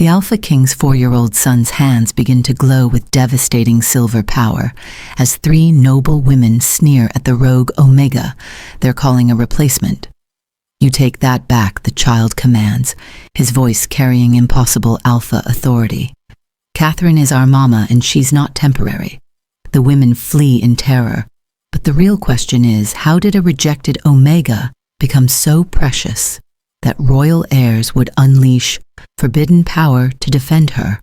The Alpha King's 4-year-old son's hands begin to glow with devastating silver power as 3 noble women sneer at the rogue Omega they're calling a replacement. "You take that back," the child commands, his voice carrying impossible Alpha authority. "Catherine is our mama and she's not temporary." The women flee in terror, but the real question is, how did a rejected Omega become so precious that royal heirs would unleash forbidden power to defend her?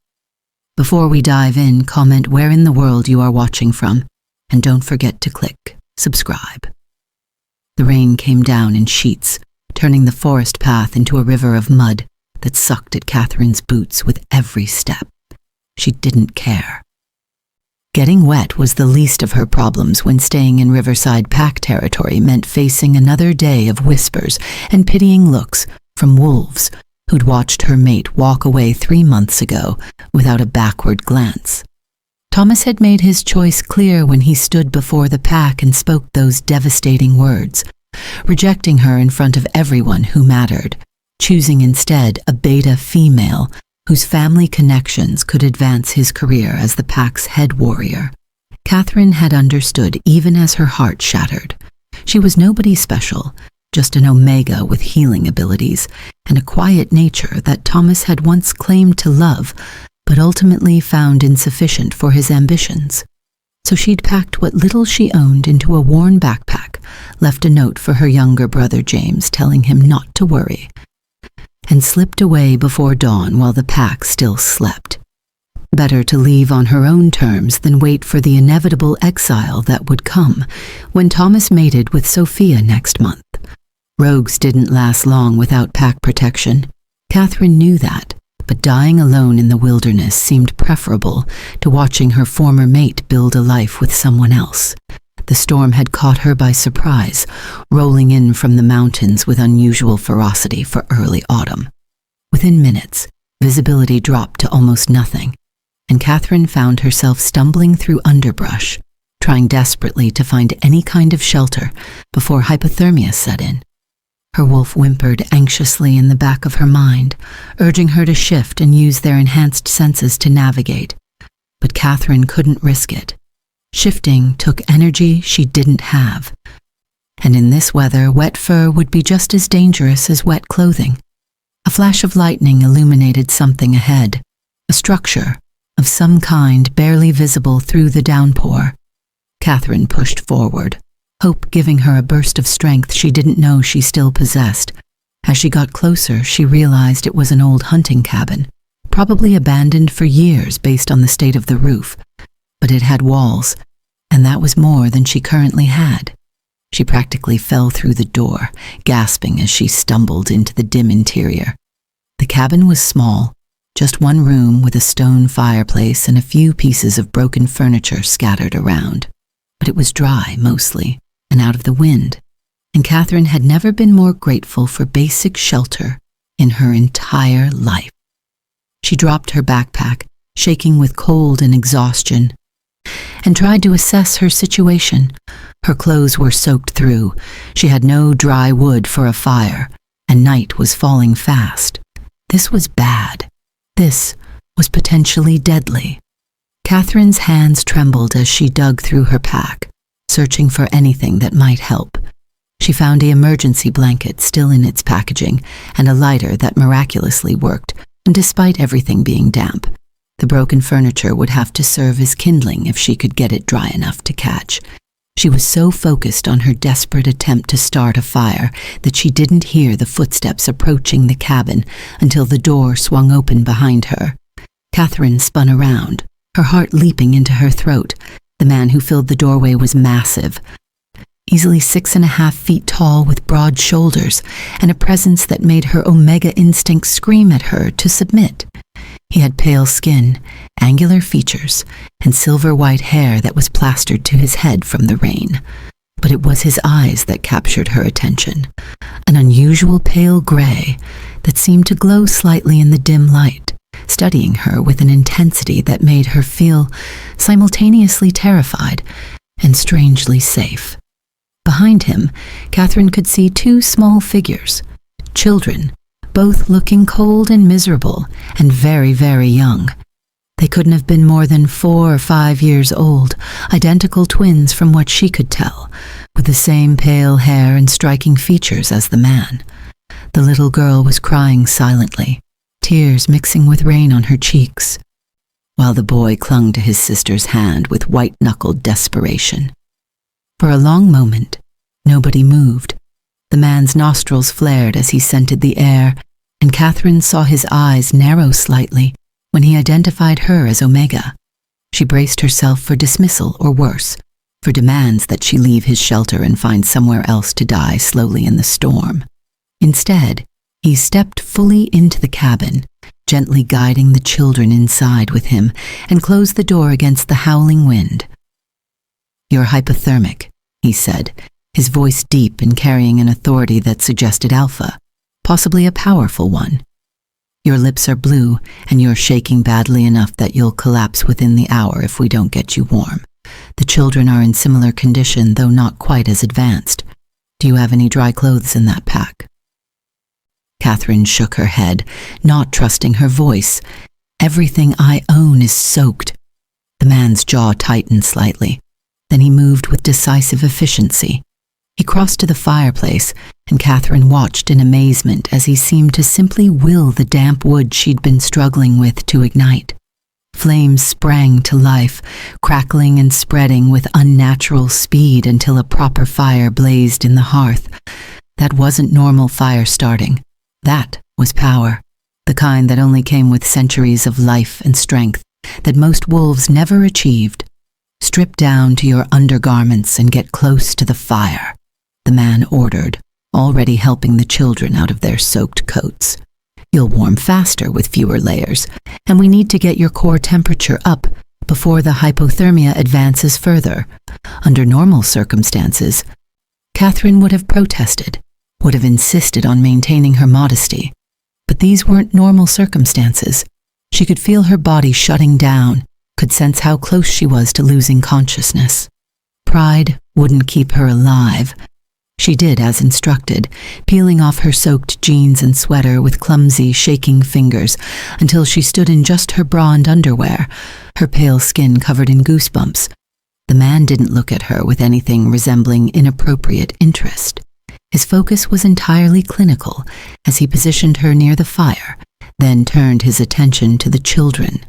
Before we dive in, comment where in the world you are watching from, and don't forget to click subscribe. The rain came down in sheets, turning the forest path into a river of mud that sucked at Catherine's boots with every step. She didn't care. Getting wet was the least of her problems when staying in Riverside Pack territory meant facing another day of whispers and pitying looks from wolves who'd watched her mate walk away 3 months ago without a backward glance. Thomas had made his choice clear when he stood before the pack and spoke those devastating words, rejecting her in front of everyone who mattered, choosing instead a beta female whose family connections could advance his career as the pack's head warrior. Catherine had understood even as her heart shattered. She was nobody special, just an Omega with healing abilities and a quiet nature that Thomas had once claimed to love, but ultimately found insufficient for his ambitions. So she'd packed what little she owned into a worn backpack, left a note for her younger brother James telling him not to worry, and slipped away before dawn while the pack still slept. Better to leave on her own terms than wait for the inevitable exile that would come when Thomas mated with Sophia next month. Rogues didn't last long without pack protection. Catherine knew that, but dying alone in the wilderness seemed preferable to watching her former mate build a life with someone else. The storm had caught her by surprise, rolling in from the mountains with unusual ferocity for early autumn. Within minutes, visibility dropped to almost nothing, and Catherine found herself stumbling through underbrush, trying desperately to find any kind of shelter before hypothermia set in. Her wolf whimpered anxiously in the back of her mind, urging her to shift and use their enhanced senses to navigate. But Catherine couldn't risk it. Shifting took energy she didn't have. And in this weather, wet fur would be just as dangerous as wet clothing. A flash of lightning illuminated something ahead, a structure of some kind barely visible through the downpour. Catherine pushed forward, hope giving her a burst of strength she didn't know she still possessed. As she got closer, she realized it was an old hunting cabin, probably abandoned for years based on the state of the roof. But it had walls, and that was more than she currently had. She practically fell through the door, gasping as she stumbled into the dim interior. The cabin was small, just one room with a stone fireplace and a few pieces of broken furniture scattered around. But it was dry, mostly, and out of the wind, and Catherine had never been more grateful for basic shelter in her entire life. She dropped her backpack, shaking with cold and exhaustion, and tried to assess her situation. Her clothes were soaked through, she had no dry wood for a fire, and night was falling fast. This was bad. This was potentially deadly. Catherine's hands trembled as she dug through her pack, searching for anything that might help. She found an emergency blanket still in its packaging and a lighter that miraculously worked, despite everything being damp. The broken furniture would have to serve as kindling if she could get it dry enough to catch. She was so focused on her desperate attempt to start a fire that she didn't hear the footsteps approaching the cabin until the door swung open behind her. Catherine spun around, her heart leaping into her throat. The man who filled the doorway was massive, easily 6.5 feet tall with broad shoulders and a presence that made her Omega instinct scream at her to submit. He had pale skin, angular features, and silver-white hair that was plastered to his head from the rain. But it was his eyes that captured her attention, an unusual pale gray that seemed to glow slightly in the dim light, studying her with an intensity that made her feel simultaneously terrified and strangely safe. Behind him, Catherine could see 2 small figures, children, both looking cold and miserable and very, very young. They couldn't have been more than 4 or 5 years old, identical twins from what she could tell, with the same pale hair and striking features as the man. The little girl was crying silently, tears mixing with rain on her cheeks, while the boy clung to his sister's hand with white-knuckled desperation. For a long moment, nobody moved. The man's nostrils flared as he scented the air, and Catherine saw his eyes narrow slightly when he identified her as Omega. She braced herself for dismissal or worse, for demands that she leave his shelter and find somewhere else to die slowly in the storm. Instead, he stepped fully into the cabin, gently guiding the children inside with him, and closed the door against the howling wind. "You're hypothermic," he said, his voice deep and carrying an authority that suggested alpha, possibly a powerful one. "Your lips are blue, and you're shaking badly enough that you'll collapse within the hour if we don't get you warm. The children are in similar condition, though not quite as advanced. Do you have any dry clothes in that pack?" Catherine shook her head, not trusting her voice. "Everything I own is soaked." The man's jaw tightened slightly. Then he moved with decisive efficiency. He crossed to the fireplace, and Catherine watched in amazement as he seemed to simply will the damp wood she'd been struggling with to ignite. Flames sprang to life, crackling and spreading with unnatural speed until a proper fire blazed in the hearth. That wasn't normal fire starting. That was power, the kind that only came with centuries of life and strength that most wolves never achieved. "Strip down to your undergarments and get close to the fire," the man ordered, already helping the children out of their soaked coats. "You'll warm faster with fewer layers, and we need to get your core temperature up before the hypothermia advances further." Under normal circumstances, Catherine would have protested, would have insisted on maintaining her modesty. But these weren't normal circumstances. She could feel her body shutting down, could sense how close she was to losing consciousness. Pride wouldn't keep her alive. She did as instructed, peeling off her soaked jeans and sweater with clumsy, shaking fingers until she stood in just her bra and underwear, her pale skin covered in goosebumps. The man didn't look at her with anything resembling inappropriate interest. His focus was entirely clinical as he positioned her near the fire, then turned his attention to the children.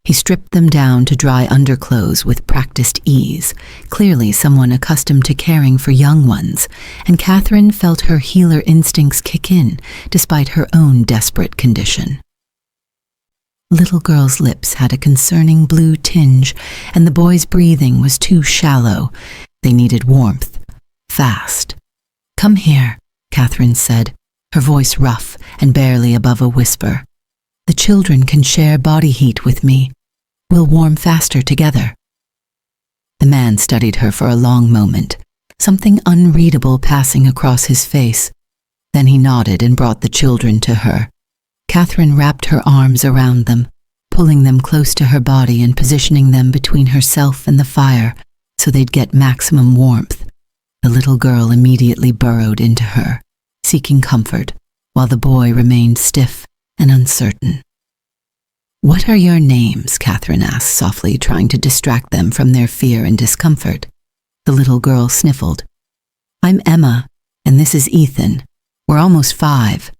He stripped them down to dry underclothes with practiced ease, clearly someone accustomed to caring for young ones, and Catherine felt her healer instincts kick in, despite her own desperate condition. Little girl's lips had a concerning blue tinge, and the boy's breathing was too shallow. They needed warmth. Fast. "Come here," Catherine said, her voice rough and barely above a whisper. "The children can share body heat with me. We'll warm faster together." The man studied her for a long moment, something unreadable passing across his face. Then he nodded and brought the children to her. Catherine wrapped her arms around them, pulling them close to her body and positioning them between herself and the fire so they'd get maximum warmth. The little girl immediately burrowed into her, seeking comfort, while the boy remained stiff and uncertain. "What are your names?" Catherine asked softly, trying to distract them from their fear and discomfort. The little girl sniffled. "I'm Emma, and this is Ethan. We're almost 5.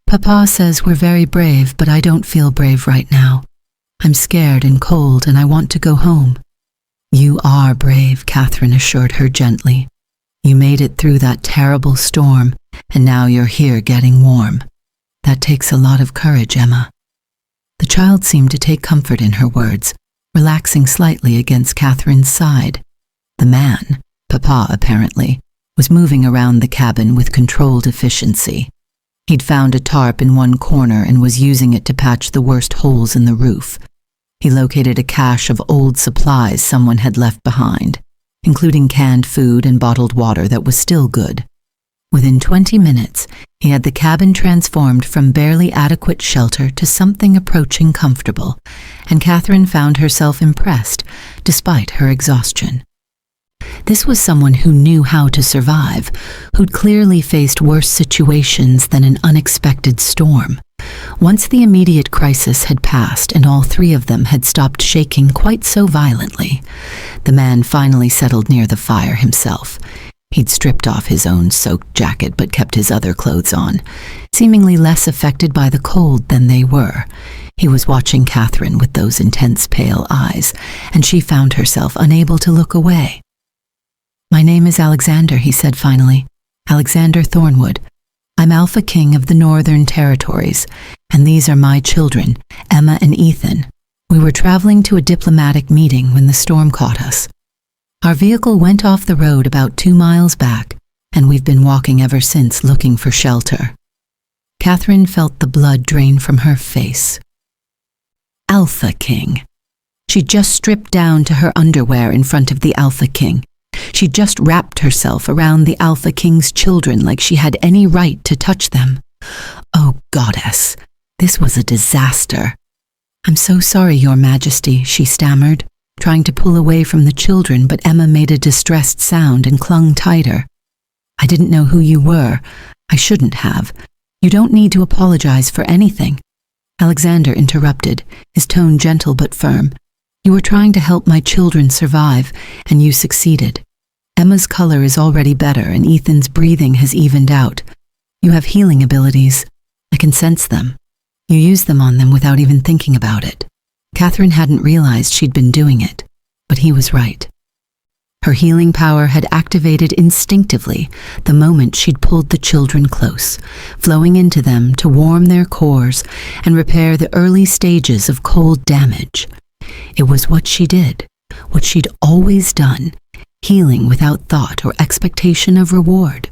Papa says we're very brave, but I don't feel brave right now. I'm scared and cold, and I want to go home." "You are brave," Catherine assured her gently. "You made it through that terrible storm, and now you're here getting warm. That takes a lot of courage, Emma." The child seemed to take comfort in her words, relaxing slightly against Catherine's side. The man, Papa apparently, was moving around the cabin with controlled efficiency. He'd found a tarp in one corner and was using it to patch the worst holes in the roof. He located a cache of old supplies someone had left behind, including canned food and bottled water that was still good. Within 20 minutes, he had the cabin transformed from barely adequate shelter to something approaching comfortable, and Catherine found herself impressed, despite her exhaustion. This was someone who knew how to survive, who'd clearly faced worse situations than an unexpected storm. Once the immediate crisis had passed and all three of them had stopped shaking quite so violently, the man finally settled near the fire himself. He'd stripped off his own soaked jacket but kept his other clothes on, seemingly less affected by the cold than they were. He was watching Catherine with those intense pale eyes, and she found herself unable to look away. "My name is Alexander," he said finally. "Alexander Thornwood. I'm Alpha King of the Northern Territories, and these are my children, Emma and Ethan. We were traveling to a diplomatic meeting when the storm caught us. Our vehicle went off the road about 2 miles back, and we've been walking ever since looking for shelter." Catherine felt the blood drain from her face. Alpha King. She just stripped down to her underwear in front of the Alpha King. She just wrapped herself around the Alpha King's children like she had any right to touch them. Oh, goddess, this was a disaster. "I'm so sorry, Your Majesty," she stammered, trying to pull away from the children, but Emma made a distressed sound and clung tighter. "I didn't know who you were. I shouldn't have. You don't need to apologize for anything." Alexander interrupted, his tone gentle but firm. "You were trying to help my children survive, and you succeeded. Emma's color is already better, and Ethan's breathing has evened out. You have healing abilities. I can sense them. You use them on them without even thinking about it." Catherine hadn't realized she'd been doing it, but he was right. Her healing power had activated instinctively the moment she'd pulled the children close, flowing into them to warm their cores and repair the early stages of cold damage. It was what she did, what she'd always done, healing without thought or expectation of reward.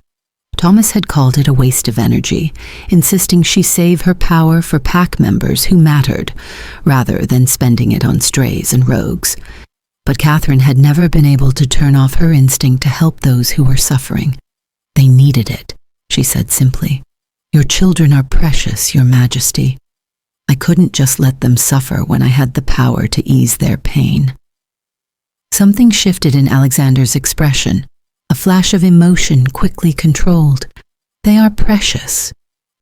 Thomas had called it a waste of energy, insisting she save her power for pack members who mattered, rather than spending it on strays and rogues. But Catherine had never been able to turn off her instinct to help those who were suffering. "They needed it," she said simply. "Your children are precious, Your Majesty. I couldn't just let them suffer when I had the power to ease their pain." Something shifted in Alexander's expression, a flash of emotion quickly controlled. "They are precious,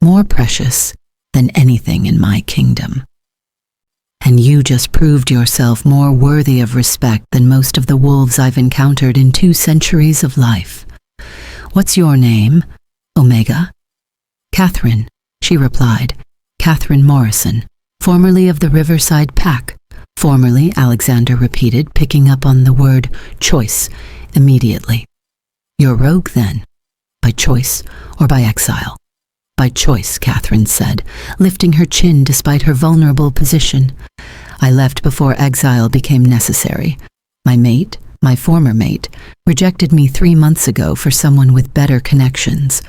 more precious than anything in my kingdom. And you just proved yourself more worthy of respect than most of the wolves I've encountered in 2 centuries of life. What's your name, Omega?" "Catherine," she replied. "Catherine Morrison, formerly of the Riverside Pack." "Formerly," Alexander repeated, picking up on the word choice immediately. "You're rogue, then? By choice or by exile?" "By choice," Catherine said, lifting her chin despite her vulnerable position. "I left before exile became necessary. My former mate, rejected me 3 months ago for someone with better connections.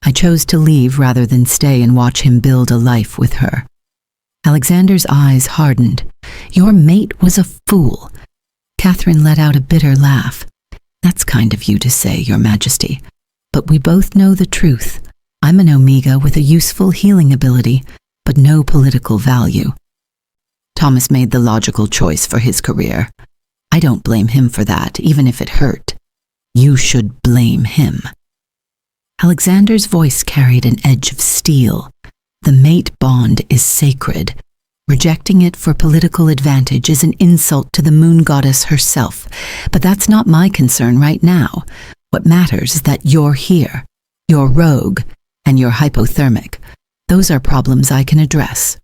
I chose to leave rather than stay and watch him build a life with her." Alexander's eyes hardened. "Your mate was a fool." Catherine let out a bitter laugh. "That's kind of you to say, Your Majesty. But we both know the truth. I'm an Omega with a useful healing ability, but no political value. Thomas made the logical choice for his career. I don't blame him for that, even if it hurt. You should blame him." Alexander's voice carried an edge of steel. "The mate bond is sacred. Rejecting it for political advantage is an insult to the moon goddess herself, but that's not my concern right now. What matters is that you're here. You're rogue, and you're hypothermic. Those are problems I can address."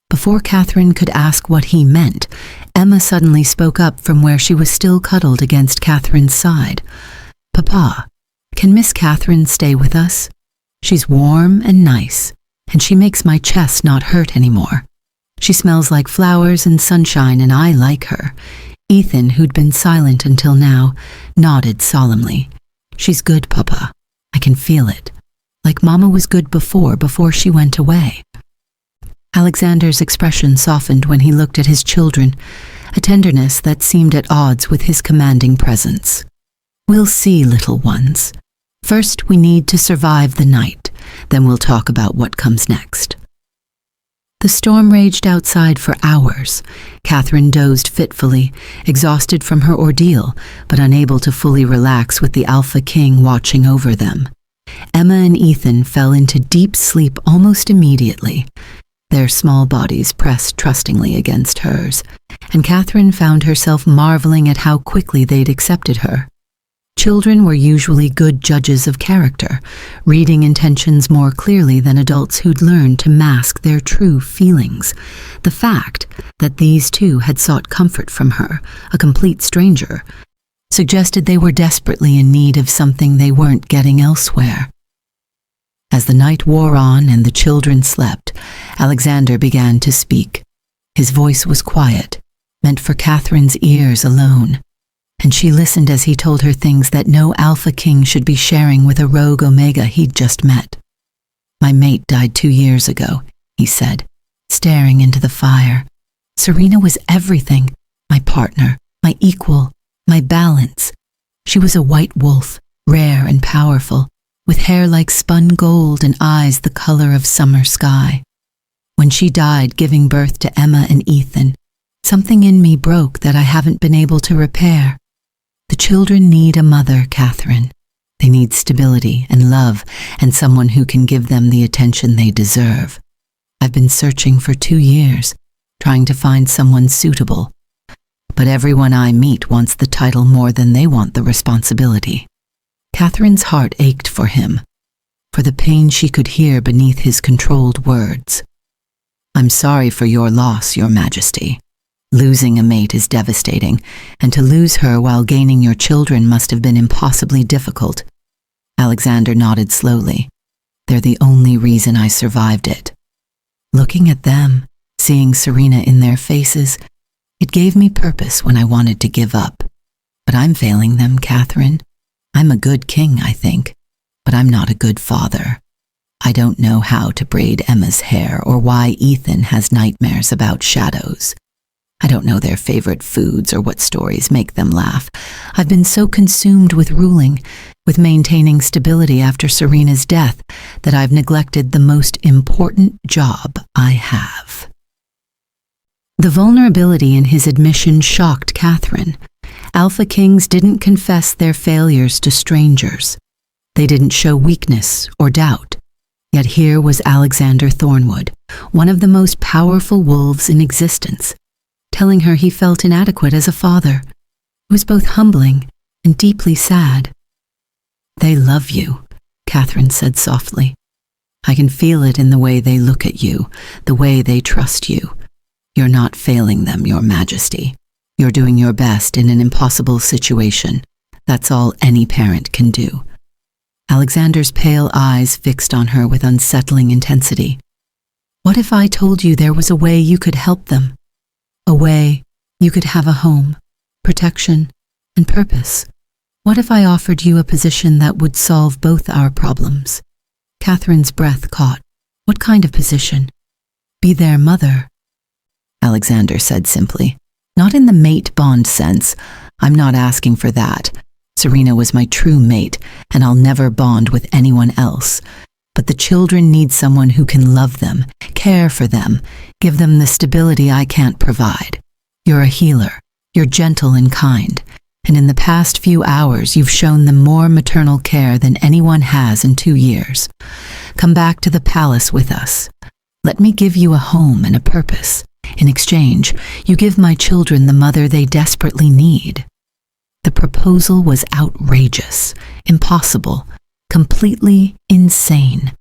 Before Catherine could ask what he meant, Emma suddenly spoke up from where she was still cuddled against Catherine's side. "Papa, can Miss Catherine stay with us? She's warm and nice, and she makes my chest not hurt anymore. She smells like flowers and sunshine, and I like her." Ethan, who'd been silent until now, nodded solemnly. "She's good, Papa. I can feel it. Like Mama was good before she went away." Alexander's expression softened when he looked at his children, a tenderness that seemed at odds with his commanding presence. "We'll see, little ones. First, we need to survive the night. Then we'll talk about what comes next." The storm raged outside for hours. Catherine dozed fitfully, exhausted from her ordeal, but unable to fully relax with the Alpha King watching over them. Emma and Ethan fell into deep sleep almost immediately. Their small bodies pressed trustingly against hers, and Catherine found herself marveling at how quickly they'd accepted her. Children were usually good judges of character, reading intentions more clearly than adults who'd learned to mask their true feelings. The fact that these two had sought comfort from her, a complete stranger, suggested they were desperately in need of something they weren't getting elsewhere. As the night wore on and the children slept, Alexander began to speak. His voice was quiet, meant for Catherine's ears alone, and she listened as he told her things that no Alpha King should be sharing with a rogue Omega he'd just met. "My mate died 2 years ago," he said, staring into the fire. "Serena was everything, my partner, my equal, my balance. She was a white wolf, rare and powerful, with hair like spun gold and eyes the color of summer sky. When she died giving birth to Emma and Ethan, something in me broke that I haven't been able to repair. The children need a mother, Catherine. They need stability and love and someone who can give them the attention they deserve. I've been searching for 2 years, trying to find someone suitable. But everyone I meet wants the title more than they want the responsibility." Catherine's heart ached for him, for the pain she could hear beneath his controlled words. "I'm sorry for your loss, Your Majesty. Losing a mate is devastating, and to lose her while gaining your children must have been impossibly difficult." Alexander nodded slowly. "They're the only reason I survived it." Looking at them, seeing Serena in their faces, it gave me purpose when I wanted to give up. But I'm failing them, Catherine. I'm a good king, I think, but I'm not a good father. I don't know how to braid Emma's hair or why Ethan has nightmares about shadows. I don't know their favorite foods or what stories make them laugh. I've been so consumed with ruling, with maintaining stability after Serena's death, that I've neglected the most important job I have. The vulnerability in his admission shocked Catherine. Alpha Kings didn't confess their failures to strangers. They didn't show weakness or doubt. Yet here was Alexander Thornwood, one of the most powerful wolves in existence, telling her he felt inadequate as a father. It was both humbling and deeply sad. "They love you," Catherine said softly. "I can feel it in the way they look at you, the way they trust you. You're not failing them, Your Majesty. You're doing your best in an impossible situation. That's all any parent can do." Alexander's pale eyes fixed on her with unsettling intensity. "What if I told you there was a way you could help them? A way you could have a home, protection, and purpose? What if I offered you a position that would solve both our problems?" Catherine's breath caught. "What kind of position?" "Be their mother," Alexander said simply. "Not in the mate bond sense. I'm not asking for that. Serena was my true mate, and I'll never bond with anyone else. But the children need someone who can love them, care for them, give them the stability I can't provide. You're a healer. You're gentle and kind. And in the past few hours, you've shown them more maternal care than anyone has in 2 years. Come back to the palace with us. Let me give you a home and a purpose. In exchange, you give my children the mother they desperately need." The proposal was outrageous, impossible, completely insane.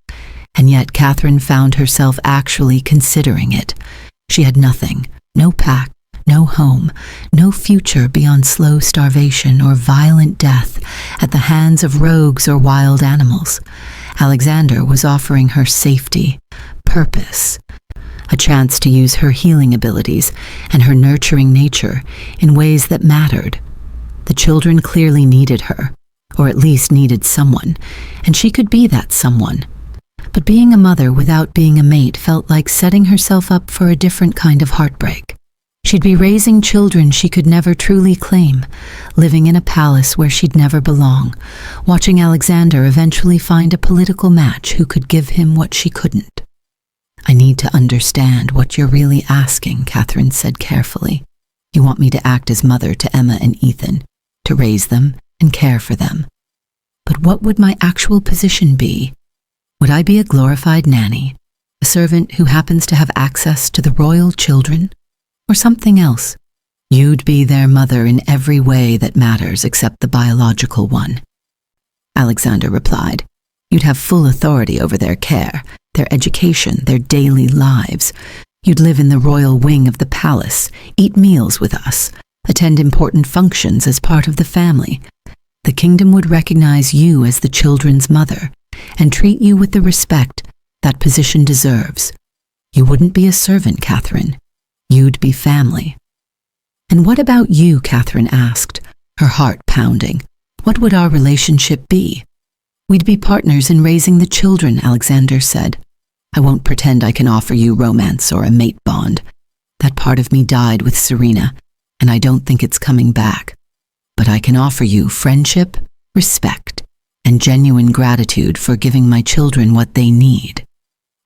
And yet Catherine found herself actually considering it. She had nothing, no pact, no home, no future beyond slow starvation or violent death at the hands of rogues or wild animals. Alexander was offering her safety, purpose, a chance to use her healing abilities and her nurturing nature in ways that mattered. The children clearly needed her, or at least needed someone, and she could be that someone. But being a mother without being a mate felt like setting herself up for a different kind of heartbreak. She'd be raising children she could never truly claim, living in a palace where she'd never belong, watching Alexander eventually find a political match who could give him what she couldn't. I need to understand what you're really asking, Catherine said carefully. You want me to act as mother to Emma and Ethan, to raise them and care for them. But what would my actual position be? Would I be a glorified nanny, a servant who happens to have access to the royal children, or something else? You'd be their mother in every way that matters except the biological one. Alexander replied. You'd have full authority over their care, their education, their daily lives. You'd live in the royal wing of the palace, eat meals with us, attend important functions as part of the family. The kingdom would recognize you as the children's mother and treat you with the respect that position deserves. You wouldn't be a servant, Catherine. You'd be family. And what about you, Catherine asked, her heart pounding. What would our relationship be? We'd be partners in raising the children, Alexander said. I won't pretend I can offer you romance or a mate bond. That part of me died with Serena, and I don't think it's coming back. But I can offer you friendship, respect, and genuine gratitude for giving my children what they need.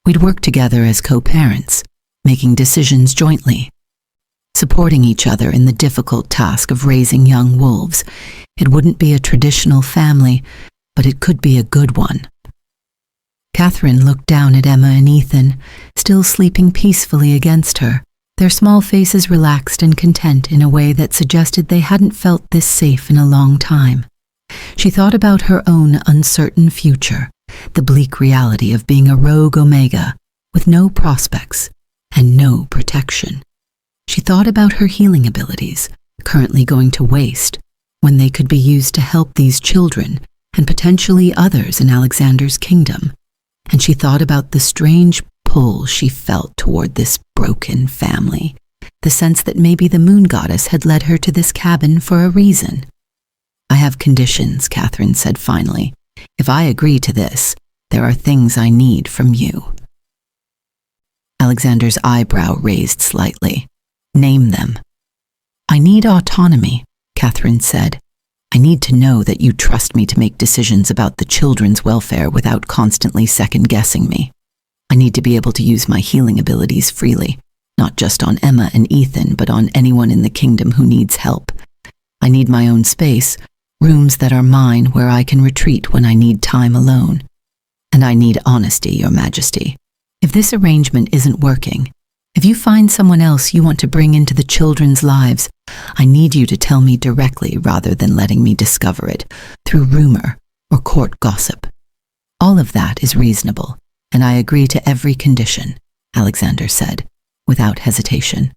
We'd work together as co-parents, making decisions jointly, supporting each other in the difficult task of raising young wolves. It wouldn't be a traditional family, but it could be a good one. Catherine looked down at Emma and Ethan, still sleeping peacefully against her, their small faces relaxed and content in a way that suggested they hadn't felt this safe in a long time. She thought about her own uncertain future, the bleak reality of being a rogue Omega with no prospects and no protection. She thought about her healing abilities, currently going to waste, when they could be used to help these children and potentially others in Alexander's kingdom. And she thought about the strange pull she felt toward this broken family, the sense that maybe the moon goddess had led her to this cabin for a reason. I have conditions, Catherine said finally. If I agree to this, there are things I need from you. Alexander's eyebrow raised slightly. Name them. I need autonomy, Catherine said. I need to know that you trust me to make decisions about the children's welfare without constantly second-guessing me. I need to be able to use my healing abilities freely, not just on Emma and Ethan, but on anyone in the kingdom who needs help. I need my own space, rooms that are mine where I can retreat when I need time alone. And I need honesty, Your Majesty. If this arrangement isn't working, if you find someone else you want to bring into the children's lives, I need you to tell me directly rather than letting me discover it through rumor or court gossip. All of that is reasonable, and I agree to every condition, Alexander said, without hesitation.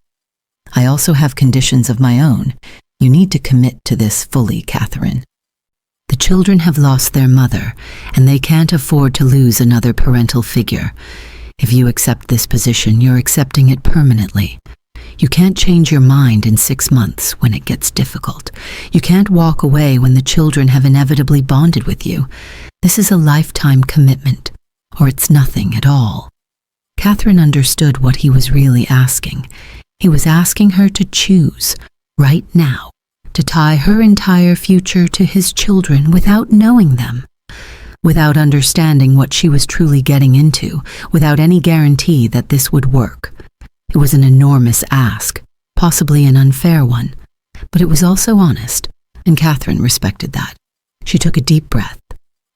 I also have conditions of my own. You need to commit to this fully, Catherine. The children have lost their mother, and they can't afford to lose another parental figure. If you accept this position, you're accepting it permanently. You can't change your mind in 6 months when it gets difficult. You can't walk away when the children have inevitably bonded with you. This is a lifetime commitment, or it's nothing at all. Catherine understood what he was really asking. He was asking her to choose, right now, to tie her entire future to his children without knowing them, without understanding what she was truly getting into, without any guarantee that this would work. It was an enormous ask, possibly an unfair one, but it was also honest, and Catherine respected that. She took a deep breath.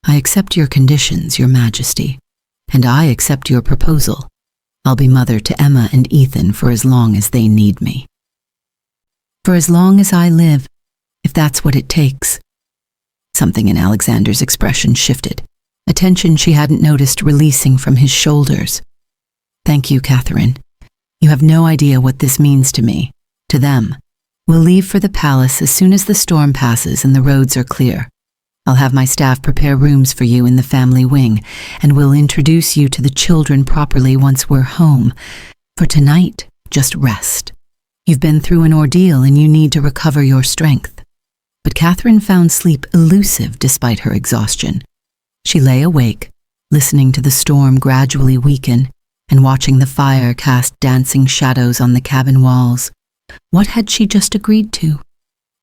I accept your conditions, Your Majesty, and I accept your proposal. I'll be mother to Emma and Ethan for as long as they need me. For as long as I live, if that's what it takes. Something in Alexander's expression shifted, a tension she hadn't noticed releasing from his shoulders. Thank you, Catherine. You have no idea what this means to me, to them. We'll leave for the palace as soon as the storm passes and the roads are clear. I'll have my staff prepare rooms for you in the family wing, and we'll introduce you to the children properly once we're home. For tonight, just rest. You've been through an ordeal and you need to recover your strength. But Catherine found sleep elusive despite her exhaustion. She lay awake, listening to the storm gradually weaken and watching the fire cast dancing shadows on the cabin walls. What had she just agreed to?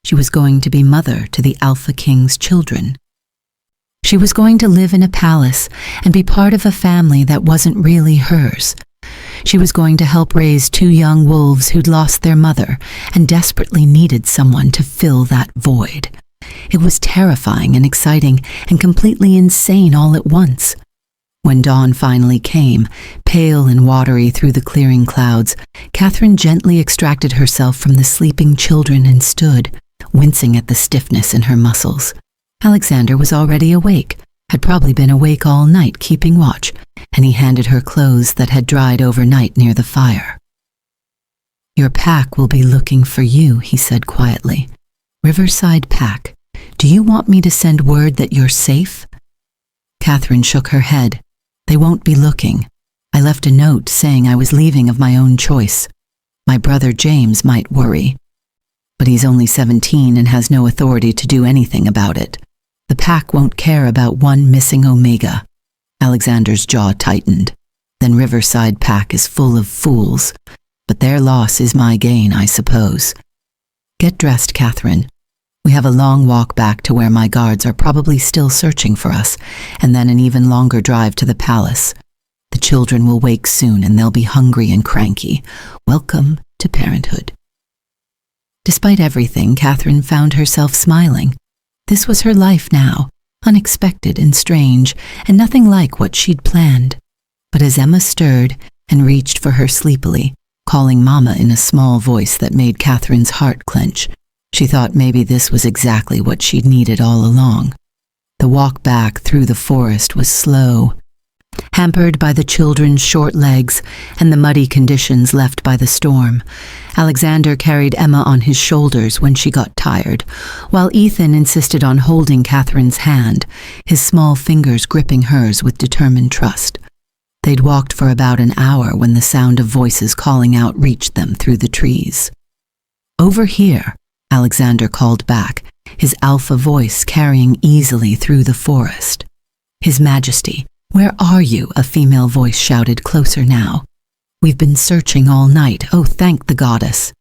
She was going to be mother to the Alpha King's children. She was going to live in a palace and be part of a family that wasn't really hers. She was going to help raise 2 young wolves who'd lost their mother and desperately needed someone to fill that void. It was terrifying and exciting and completely insane all at once. When dawn finally came, pale and watery through the clearing clouds, Catherine gently extracted herself from the sleeping children and stood, wincing at the stiffness in her muscles. Alexander was already awake, had probably been awake all night keeping watch, and he handed her clothes that had dried overnight near the fire. "Your pack will be looking for you," he said quietly. "Riverside Pack, do you want me to send word that you're safe?" Catherine shook her head. "They won't be looking. I left a note saying I was leaving of my own choice. My brother James might worry, but he's only 17 and has no authority to do anything about it. The pack won't care about one missing Omega." Alexander's jaw tightened. "Then Riverside Pack is full of fools, but their loss is my gain, I suppose. Get dressed, Catherine. We have a long walk back to where my guards are probably still searching for us, and then an even longer drive to the palace. The children will wake soon and they'll be hungry and cranky. Welcome to parenthood." Despite everything, Catherine found herself smiling. This was her life now, unexpected and strange, and nothing like what she'd planned. But as Emma stirred and reached for her sleepily, calling Mama in a small voice that made Catherine's heart clench, she thought maybe this was exactly what she'd needed all along. The walk back through the forest was slow, hampered by the children's short legs and the muddy conditions left by the storm. Alexander carried Emma on his shoulders when she got tired, while Ethan insisted on holding Catherine's hand, his small fingers gripping hers with determined trust. They'd walked for about an hour when the sound of voices calling out reached them through the trees. "Over here," Alexander called back, his alpha voice carrying easily through the forest. "His Majesty, where are you?" a female voice shouted closer now. "We've been searching all night. Oh, thank the goddess."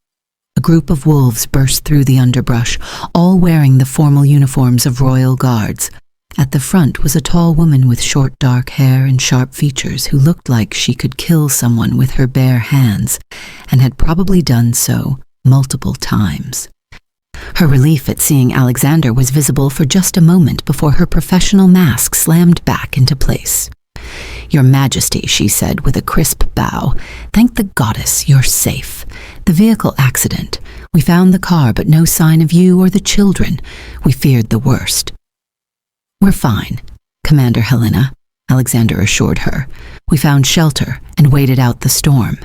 A group of wolves burst through the underbrush, all wearing the formal uniforms of royal guards. At the front was a tall woman with short dark hair and sharp features who looked like she could kill someone with her bare hands, and had probably done so multiple times. Her relief at seeing Alexander was visible for just a moment before her professional mask slammed back into place. "Your Majesty," she said with a crisp bow, "thank the goddess you're safe. The vehicle accident. We found the car but no sign of you or the children. We feared the worst." "We're fine, Commander Helena," Alexander assured her. "We found shelter and waited out the storm.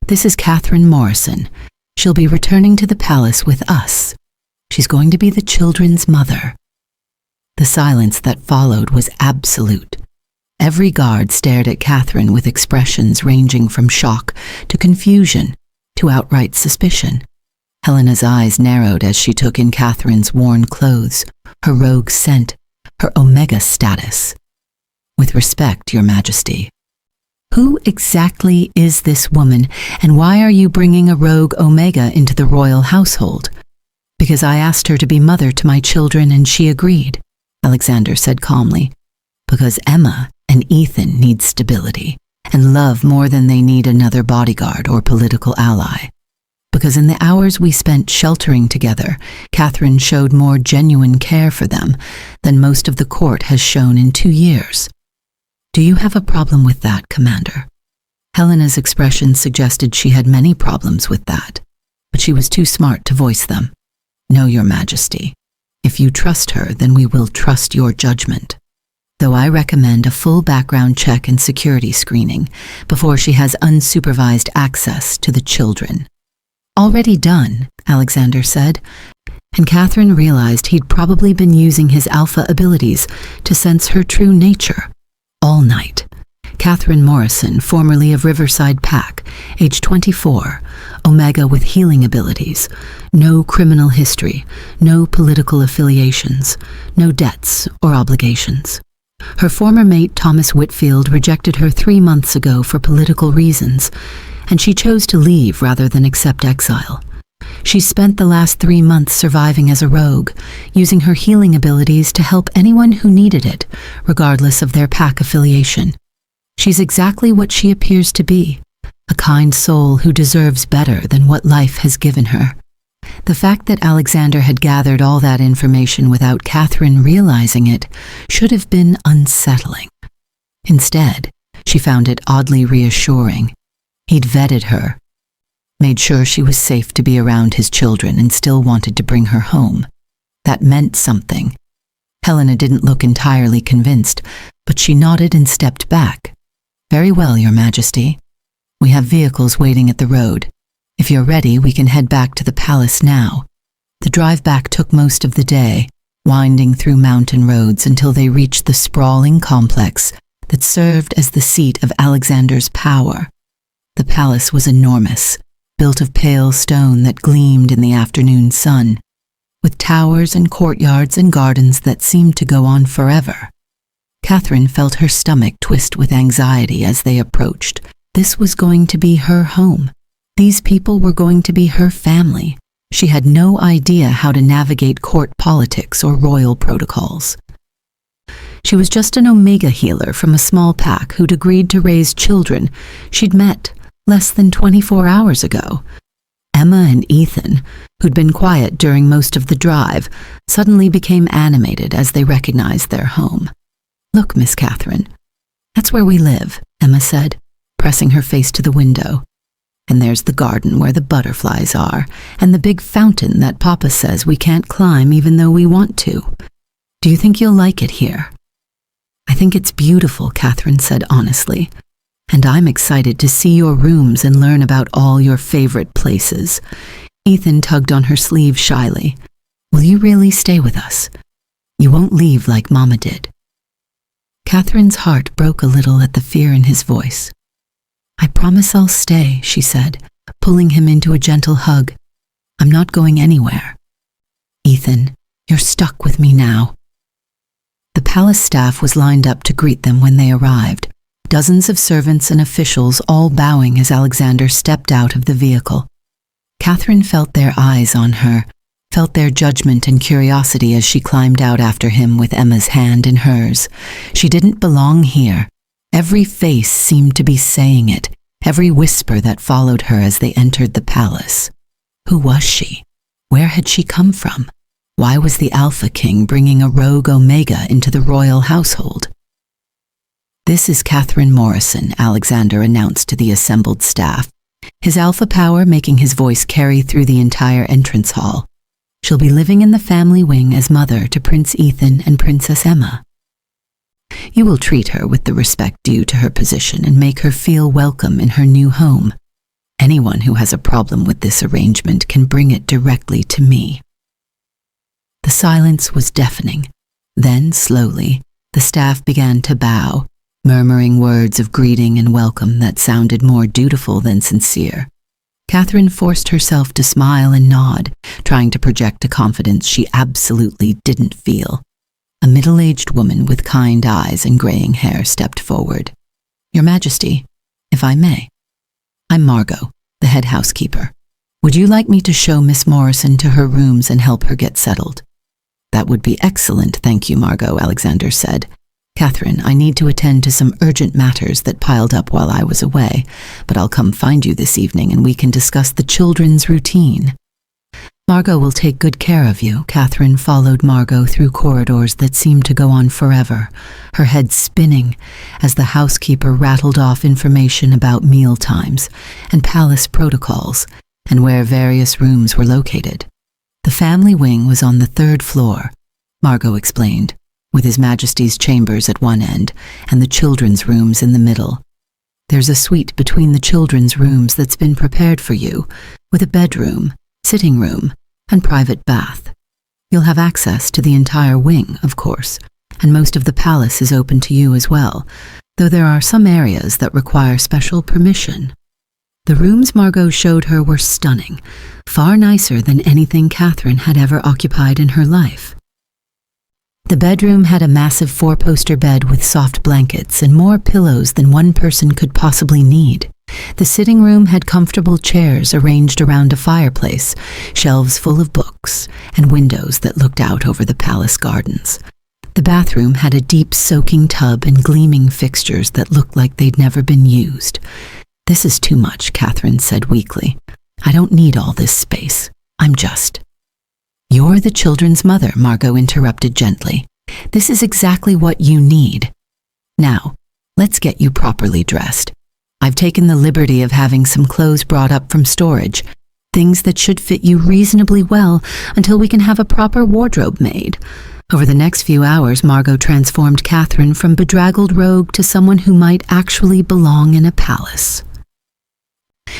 This is Catherine Morrison. She'll be returning to the palace with us. She's going to be the children's mother." The silence that followed was absolute. Every guard stared at Catherine with expressions ranging from shock to confusion to outright suspicion. Helena's eyes narrowed as she took in Catherine's worn clothes, her rogue scent, her Omega status. "With respect, Your Majesty. Who exactly is this woman, and why are you bringing a rogue Omega into the royal household?" "Because I asked her to be mother to my children and she agreed," Alexander said calmly. "Because Emma and Ethan need stability and love more than they need another bodyguard or political ally. Because in the hours we spent sheltering together, Catherine showed more genuine care for them than most of the court has shown in 2 years. Do you have a problem with that, Commander?" Helena's expression suggested she had many problems with that, but she was too smart to voice them. "No, Your Majesty. If you trust her, then we will trust your judgment. Though I recommend a full background check and security screening before she has unsupervised access to the children." "Already done," Alexander said, and Catherine realized he'd probably been using his alpha abilities to sense her true nature. All night. Catherine Morrison, formerly of Riverside Pack, age 24, Omega with healing abilities, no criminal history, no political affiliations, no debts or obligations. Her former mate Thomas Whitfield rejected her 3 months ago for political reasons, and she chose to leave rather than accept exile. She spent the last 3 months surviving as a rogue, using her healing abilities to help anyone who needed it, regardless of their pack affiliation. She's exactly what she appears to be, a kind soul who deserves better than what life has given her. The fact that Alexander had gathered all that information without Catherine realizing it should have been unsettling. Instead, she found it oddly reassuring. He'd vetted her, made sure she was safe to be around his children, and still wanted to bring her home. That meant something. Helena didn't look entirely convinced, but she nodded and stepped back. "Very well, Your Majesty. We have vehicles waiting at the road. If you're ready, we can head back to the palace now." The drive back took most of the day, winding through mountain roads until they reached the sprawling complex that served as the seat of Alexander's power. The palace was enormous, built of pale stone that gleamed in the afternoon sun, with towers and courtyards and gardens that seemed to go on forever. Catherine felt her stomach twist with anxiety as they approached. This was going to be her home. These people were going to be her family. She had no idea how to navigate court politics or royal protocols. She was just an Omega healer from a small pack who'd agreed to raise children she'd met less than 24 hours ago. Emma and Ethan, who'd been quiet during most of the drive, suddenly became animated as they recognized their home. "Look, Miss Catherine, that's where we live," Emma said, pressing her face to the window. "And there's the garden where the butterflies are, and the big fountain that Papa says we can't climb even though we want to. Do you think you'll like it here?" "I think it's beautiful," Catherine said honestly. "And I'm excited to see your rooms and learn about all your favorite places." Ethan tugged on her sleeve shyly. "Will you really stay with us? You won't leave like Mama did." Catherine's heart broke a little at the fear in his voice. "I promise I'll stay," she said, pulling him into a gentle hug. "I'm not going anywhere." "Ethan, you're stuck with me now." The palace staff was lined up to greet them when they arrived, dozens of servants and officials all bowing as Alexander stepped out of the vehicle. Catherine felt their eyes on her, felt their judgment and curiosity as she climbed out after him with Emma's hand in hers. She didn't belong here. Every face seemed to be saying it, every whisper that followed her as they entered the palace. Who was she? Where had she come from? Why was the Alpha King bringing a rogue Omega into the royal household? "This is Catherine Morrison," Alexander announced to the assembled staff, his alpha power making his voice carry through the entire entrance hall. "She'll be living in the family wing as mother to Prince Ethan and Princess Emma. You will treat her with the respect due to her position and make her feel welcome in her new home. Anyone who has a problem with this arrangement can bring it directly to me." The silence was deafening. Then, slowly, the staff began to bow, murmuring words of greeting and welcome that sounded more dutiful than sincere. Catherine forced herself to smile and nod, trying to project a confidence she absolutely didn't feel. A middle-aged woman with kind eyes and graying hair stepped forward. "Your Majesty, if I may, I'm Margot, the head housekeeper. Would you like me to show Miss Morrison to her rooms and help her get settled?" "That would be excellent, thank you, Margot," Alexander said. "Catherine, I need to attend to some urgent matters that piled up while I was away, but I'll come find you this evening and we can discuss the children's routine." "Margot will take good care of you." Catherine followed Margot through corridors that seemed to go on forever, her head spinning as the housekeeper rattled off information about meal times and palace protocols and where various rooms were located. "The family wing was on the 3rd floor," Margot explained, with His Majesty's chambers at one end and the children's rooms in the middle. "There's a suite between the children's rooms that's been prepared for you, with a bedroom, sitting room, and private bath. You'll have access to the entire wing, of course, and most of the palace is open to you as well, though there are some areas that require special permission." The rooms Margot showed her were stunning, far nicer than anything Catherine had ever occupied in her life. The bedroom had a massive 4-poster bed with soft blankets and more pillows than one person could possibly need. The sitting room had comfortable chairs arranged around a fireplace, shelves full of books, and windows that looked out over the palace gardens. The bathroom had a deep soaking tub and gleaming fixtures that looked like they'd never been used. "This is too much," Catherine said weakly. "I don't need all this space. I'm just—" "You're the children's mother," Margot interrupted gently. "This is exactly what you need. Now, let's get you properly dressed. I've taken the liberty of having some clothes brought up from storage, things that should fit you reasonably well until we can have a proper wardrobe made." Over the next few hours, Margot transformed Catherine from bedraggled rogue to someone who might actually belong in a palace.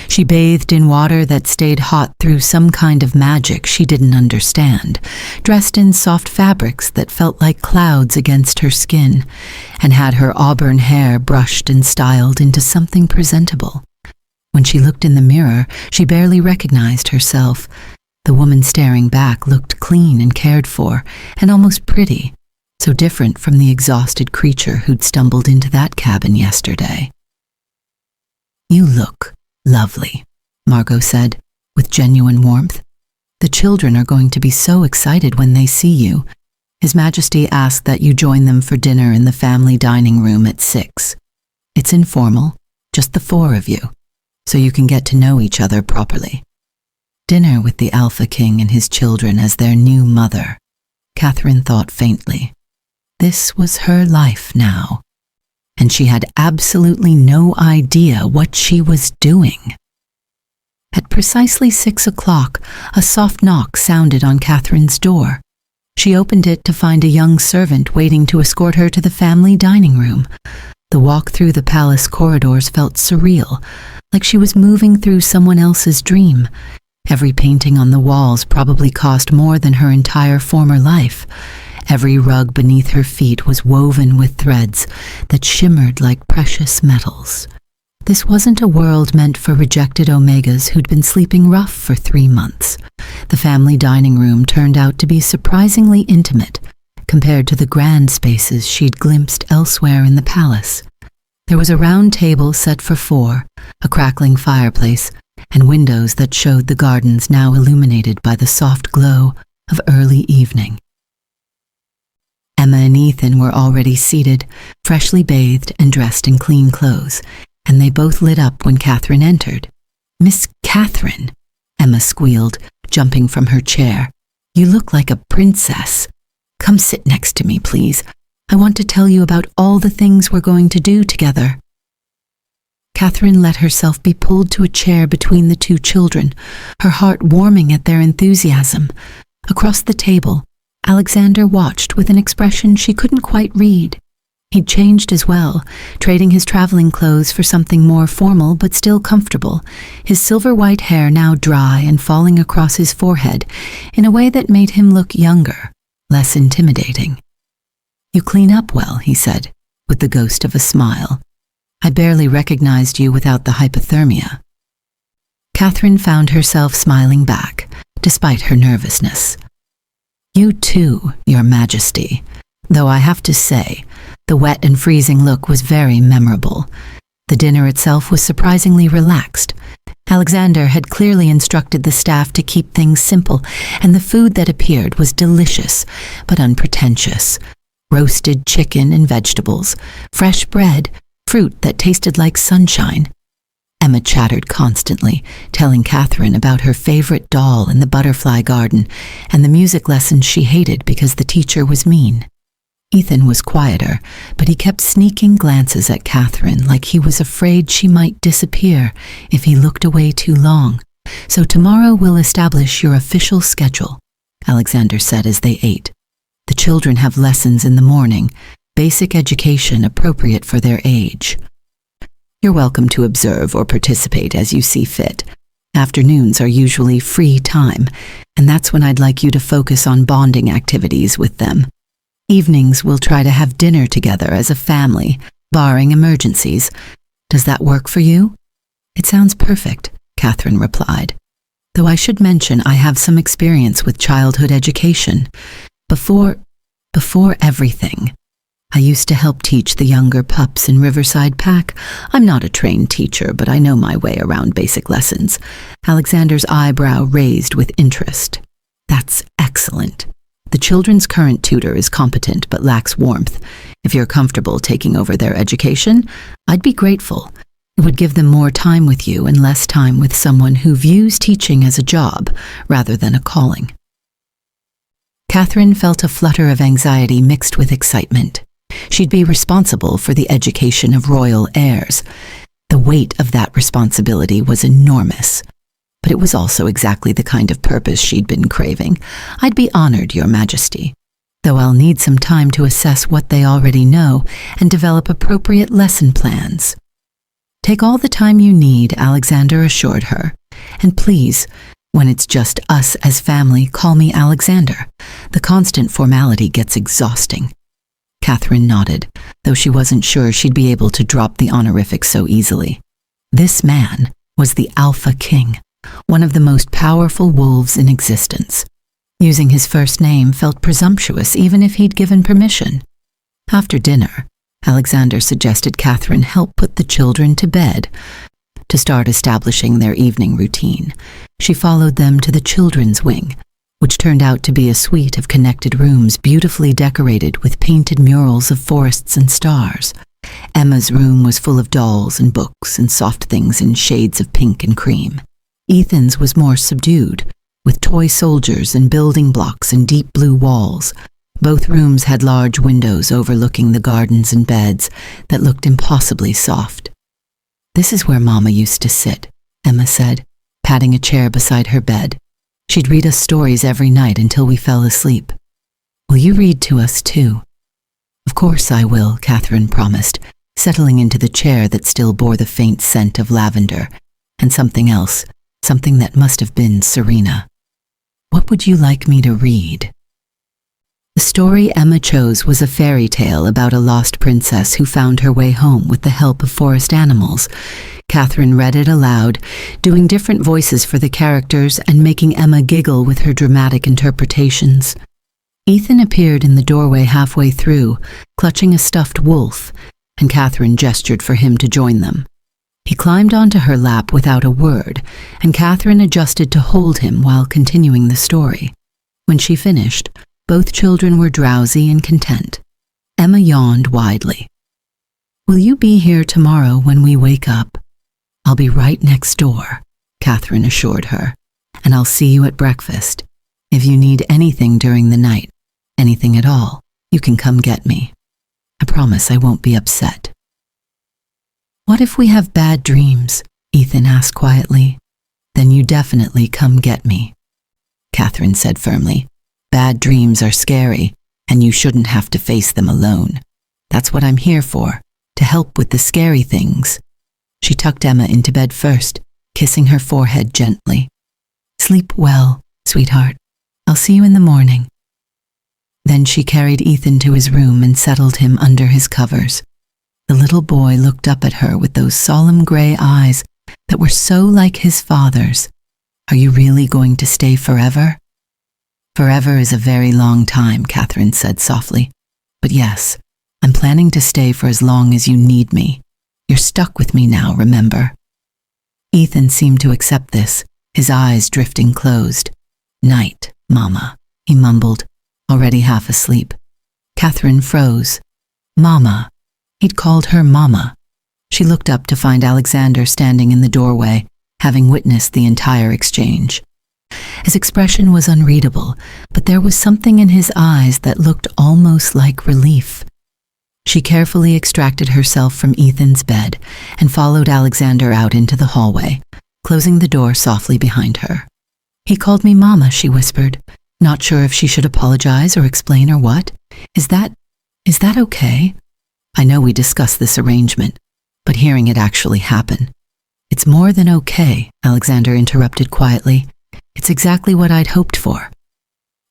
She bathed in water that stayed hot through some kind of magic she didn't understand, dressed in soft fabrics that felt like clouds against her skin, and had her auburn hair brushed and styled into something presentable. When she looked in the mirror, she barely recognized herself. The woman staring back looked clean and cared for, and almost pretty, so different from the exhausted creature who'd stumbled into that cabin yesterday. "You look lovely," Margot said, with genuine warmth. "The children are going to be so excited when they see you. His Majesty asked that you join them for dinner in the family dining room at 6. It's informal, just the 4 of you, so you can get to know each other properly. Dinner with the Alpha King and his children as their new mother." Catherine thought faintly. This was her life now, and she had absolutely no idea what she was doing. At precisely 6 o'clock, a soft knock sounded on Catherine's door. She opened it to find a young servant waiting to escort her to the family dining room. The walk through the palace corridors felt surreal, like she was moving through someone else's dream. Every painting on the walls probably cost more than her entire former life. Every rug beneath her feet was woven with threads that shimmered like precious metals. This wasn't a world meant for rejected Omegas who'd been sleeping rough for 3 months. The family dining room turned out to be surprisingly intimate compared to the grand spaces she'd glimpsed elsewhere in the palace. There was a round table set for 4, a crackling fireplace, and windows that showed the gardens now illuminated by the soft glow of early evening. Emma and Ethan were already seated, freshly bathed and dressed in clean clothes, and they both lit up when Catherine entered. "Miss Catherine," Emma squealed, jumping from her chair. "You look like a princess. Come sit next to me, please. I want to tell you about all the things we're going to do together." Catherine let herself be pulled to a chair between the 2 children, her heart warming at their enthusiasm. Across the table, Alexander watched with an expression she couldn't quite read. He'd changed as well, trading his traveling clothes for something more formal but still comfortable, his silver-white hair now dry and falling across his forehead in a way that made him look younger, less intimidating. "You clean up well," he said, with the ghost of a smile. "I barely recognized you without the hypothermia." Catherine found herself smiling back, despite her nervousness. "You too, Your Majesty, though I have to say, the wet and freezing look was very memorable. The dinner itself was surprisingly relaxed. Alexander had clearly instructed the staff to keep things simple, and the food that appeared was delicious, but unpretentious. Roasted chicken and vegetables, fresh bread, fruit that tasted like sunshine. Emma chattered constantly, telling Catherine about her favorite doll in the butterfly garden and the music lessons she hated because the teacher was mean. Ethan was quieter, but he kept sneaking glances at Catherine like he was afraid she might disappear if he looked away too long. "So tomorrow we'll establish your official schedule," Alexander said as they ate. "The children have lessons in the morning, basic education appropriate for their age. You're welcome to observe or participate as you see fit. Afternoons are usually free time, and that's when I'd like you to focus on bonding activities with them. Evenings we'll try to have dinner together as a family, barring emergencies. Does that work for you?" "It sounds perfect," Catherine replied. "Though I should mention I have some experience with childhood education. Before everything. I used to help teach the younger pups in Riverside Pack. I'm not a trained teacher, but I know my way around basic lessons." Alexander's eyebrow raised with interest. "That's excellent. The children's current tutor is competent but lacks warmth. If you're comfortable taking over their education, I'd be grateful. It would give them more time with you and less time with someone who views teaching as a job rather than a calling. Catherine felt a flutter of anxiety mixed with excitement. She'd be responsible for the education of royal heirs. The weight of that responsibility was enormous, but it was also exactly the kind of purpose she'd been craving. "I'd be honored, Your Majesty, though I'll need some time to assess what they already know and develop appropriate lesson plans." "Take all the time you need," Alexander assured her. "And please, when it's just us as family, call me Alexander. The constant formality gets exhausting." Catherine nodded, though she wasn't sure she'd be able to drop the honorific so easily. This man was the Alpha King, one of the most powerful wolves in existence. Using his first name felt presumptuous even if he'd given permission. After dinner, Alexander suggested Catherine help put the children to bed. To start establishing their evening routine, she followed them to the children's wing, which turned out to be a suite of connected rooms beautifully decorated with painted murals of forests and stars. Emma's room was full of dolls and books and soft things in shades of pink and cream. Ethan's was more subdued, with toy soldiers and building blocks and deep blue walls. Both rooms had large windows overlooking the gardens and beds that looked impossibly soft. "This is where Mama used to sit," Emma said, patting a chair beside her bed. "She'd read us stories every night until we fell asleep. Will you read to us too?" "Of course I will," Catherine promised, settling into the chair that still bore the faint scent of lavender, and something else, something that must have been Serena. "What would you like me to read?" The story Emma chose was a fairy tale about a lost princess who found her way home with the help of forest animals. Catherine read it aloud, doing different voices for the characters and making Emma giggle with her dramatic interpretations. Ethan appeared in the doorway halfway through, clutching a stuffed wolf, and Catherine gestured for him to join them. He climbed onto her lap without a word, and Catherine adjusted to hold him while continuing the story. When she finished, both children were drowsy and content. Emma yawned widely. "Will you be here tomorrow when we wake up?" "I'll be right next door," Catherine assured her, "and I'll see you at breakfast. If you need anything during the night, anything at all, you can come get me. I promise I won't be upset." "What if we have bad dreams?" Ethan asked quietly. "Then you definitely come get me," Catherine said firmly. "Bad dreams are scary, and you shouldn't have to face them alone. That's what I'm here for, to help with the scary things." She tucked Emma into bed first, kissing her forehead gently. "Sleep well, sweetheart. I'll see you in the morning." Then she carried Ethan to his room and settled him under his covers. The little boy looked up at her with those solemn gray eyes that were so like his father's. "Are you really going to stay forever?" "Forever is a very long time," Catherine said softly. "But yes, I'm planning to stay for as long as you need me. You're stuck with me now, remember?" Ethan seemed to accept this, his eyes drifting closed. "Night, Mama," he mumbled, already half asleep. Catherine froze. "Mama." He'd called her Mama. She looked up to find Alexander standing in the doorway, having witnessed the entire exchange. His expression was unreadable, but there was something in his eyes that looked almost like relief. She carefully extracted herself from Ethan's bed and followed Alexander out into the hallway, closing the door softly behind her. "He called me Mama," she whispered, not sure if she should apologize or explain or what. Is that okay? I know we discussed this arrangement, but hearing it actually happen." "It's more than okay," Alexander interrupted quietly. "It's exactly what I'd hoped for.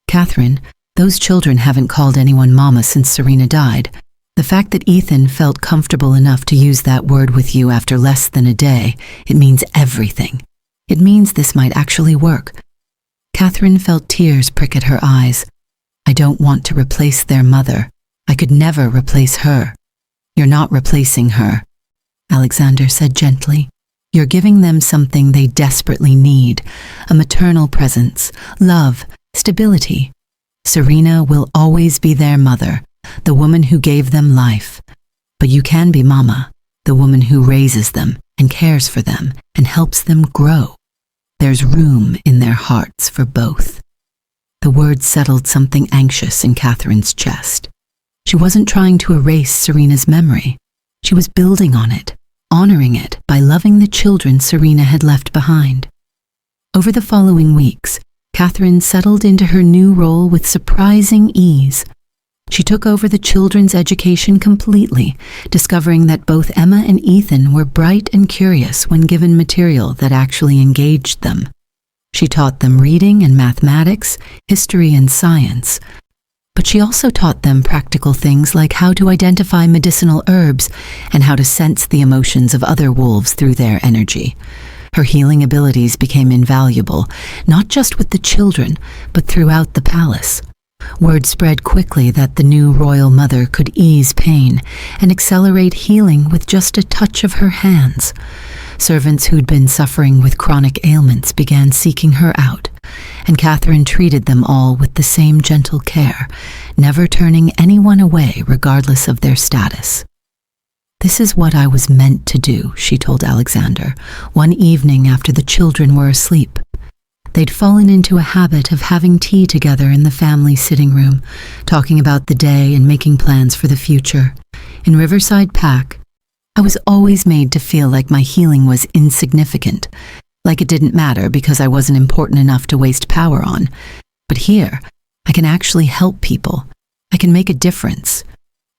Catherine, those children haven't called anyone Mama since Serena died. The fact that Ethan felt comfortable enough to use that word with you after less than a day, it means everything. It means this might actually work." Catherine felt tears prick at her eyes. "I don't want to replace their mother. I could never replace her." "You're not replacing her," Alexander said gently. "You're giving them something they desperately need, a maternal presence, love, stability. Serena will always be their mother, the woman who gave them life. But you can be Mama, the woman who raises them, and cares for them and helps them grow. There's room in their hearts for both. The words settled something anxious in Catherine's chest. She wasn't trying to erase Serena's memory. She was building on it, honoring it by loving the children Serena had left behind. Over the following weeks, Catherine settled into her new role with surprising ease. She took over the children's education completely, discovering that both Emma and Ethan were bright and curious when given material that actually engaged them. She taught them reading and mathematics, history and science, but she also taught them practical things like how to identify medicinal herbs and how to sense the emotions of other wolves through their energy. Her healing abilities became invaluable, not just with the children, but throughout the palace. Word spread quickly that the new royal mother could ease pain and accelerate healing with just a touch of her hands. Servants who'd been suffering with chronic ailments began seeking her out, and Catherine treated them all with the same gentle care, never turning anyone away regardless of their status. "This is what I was meant to do," she told Alexander, one evening after the children were asleep. They'd fallen into a habit of having tea together in the family sitting room, talking about the day and making plans for the future. In Riverside Pack, I was always made to feel like my healing was insignificant, like it didn't matter because I wasn't important enough to waste power on. But here, I can actually help people. I can make a difference.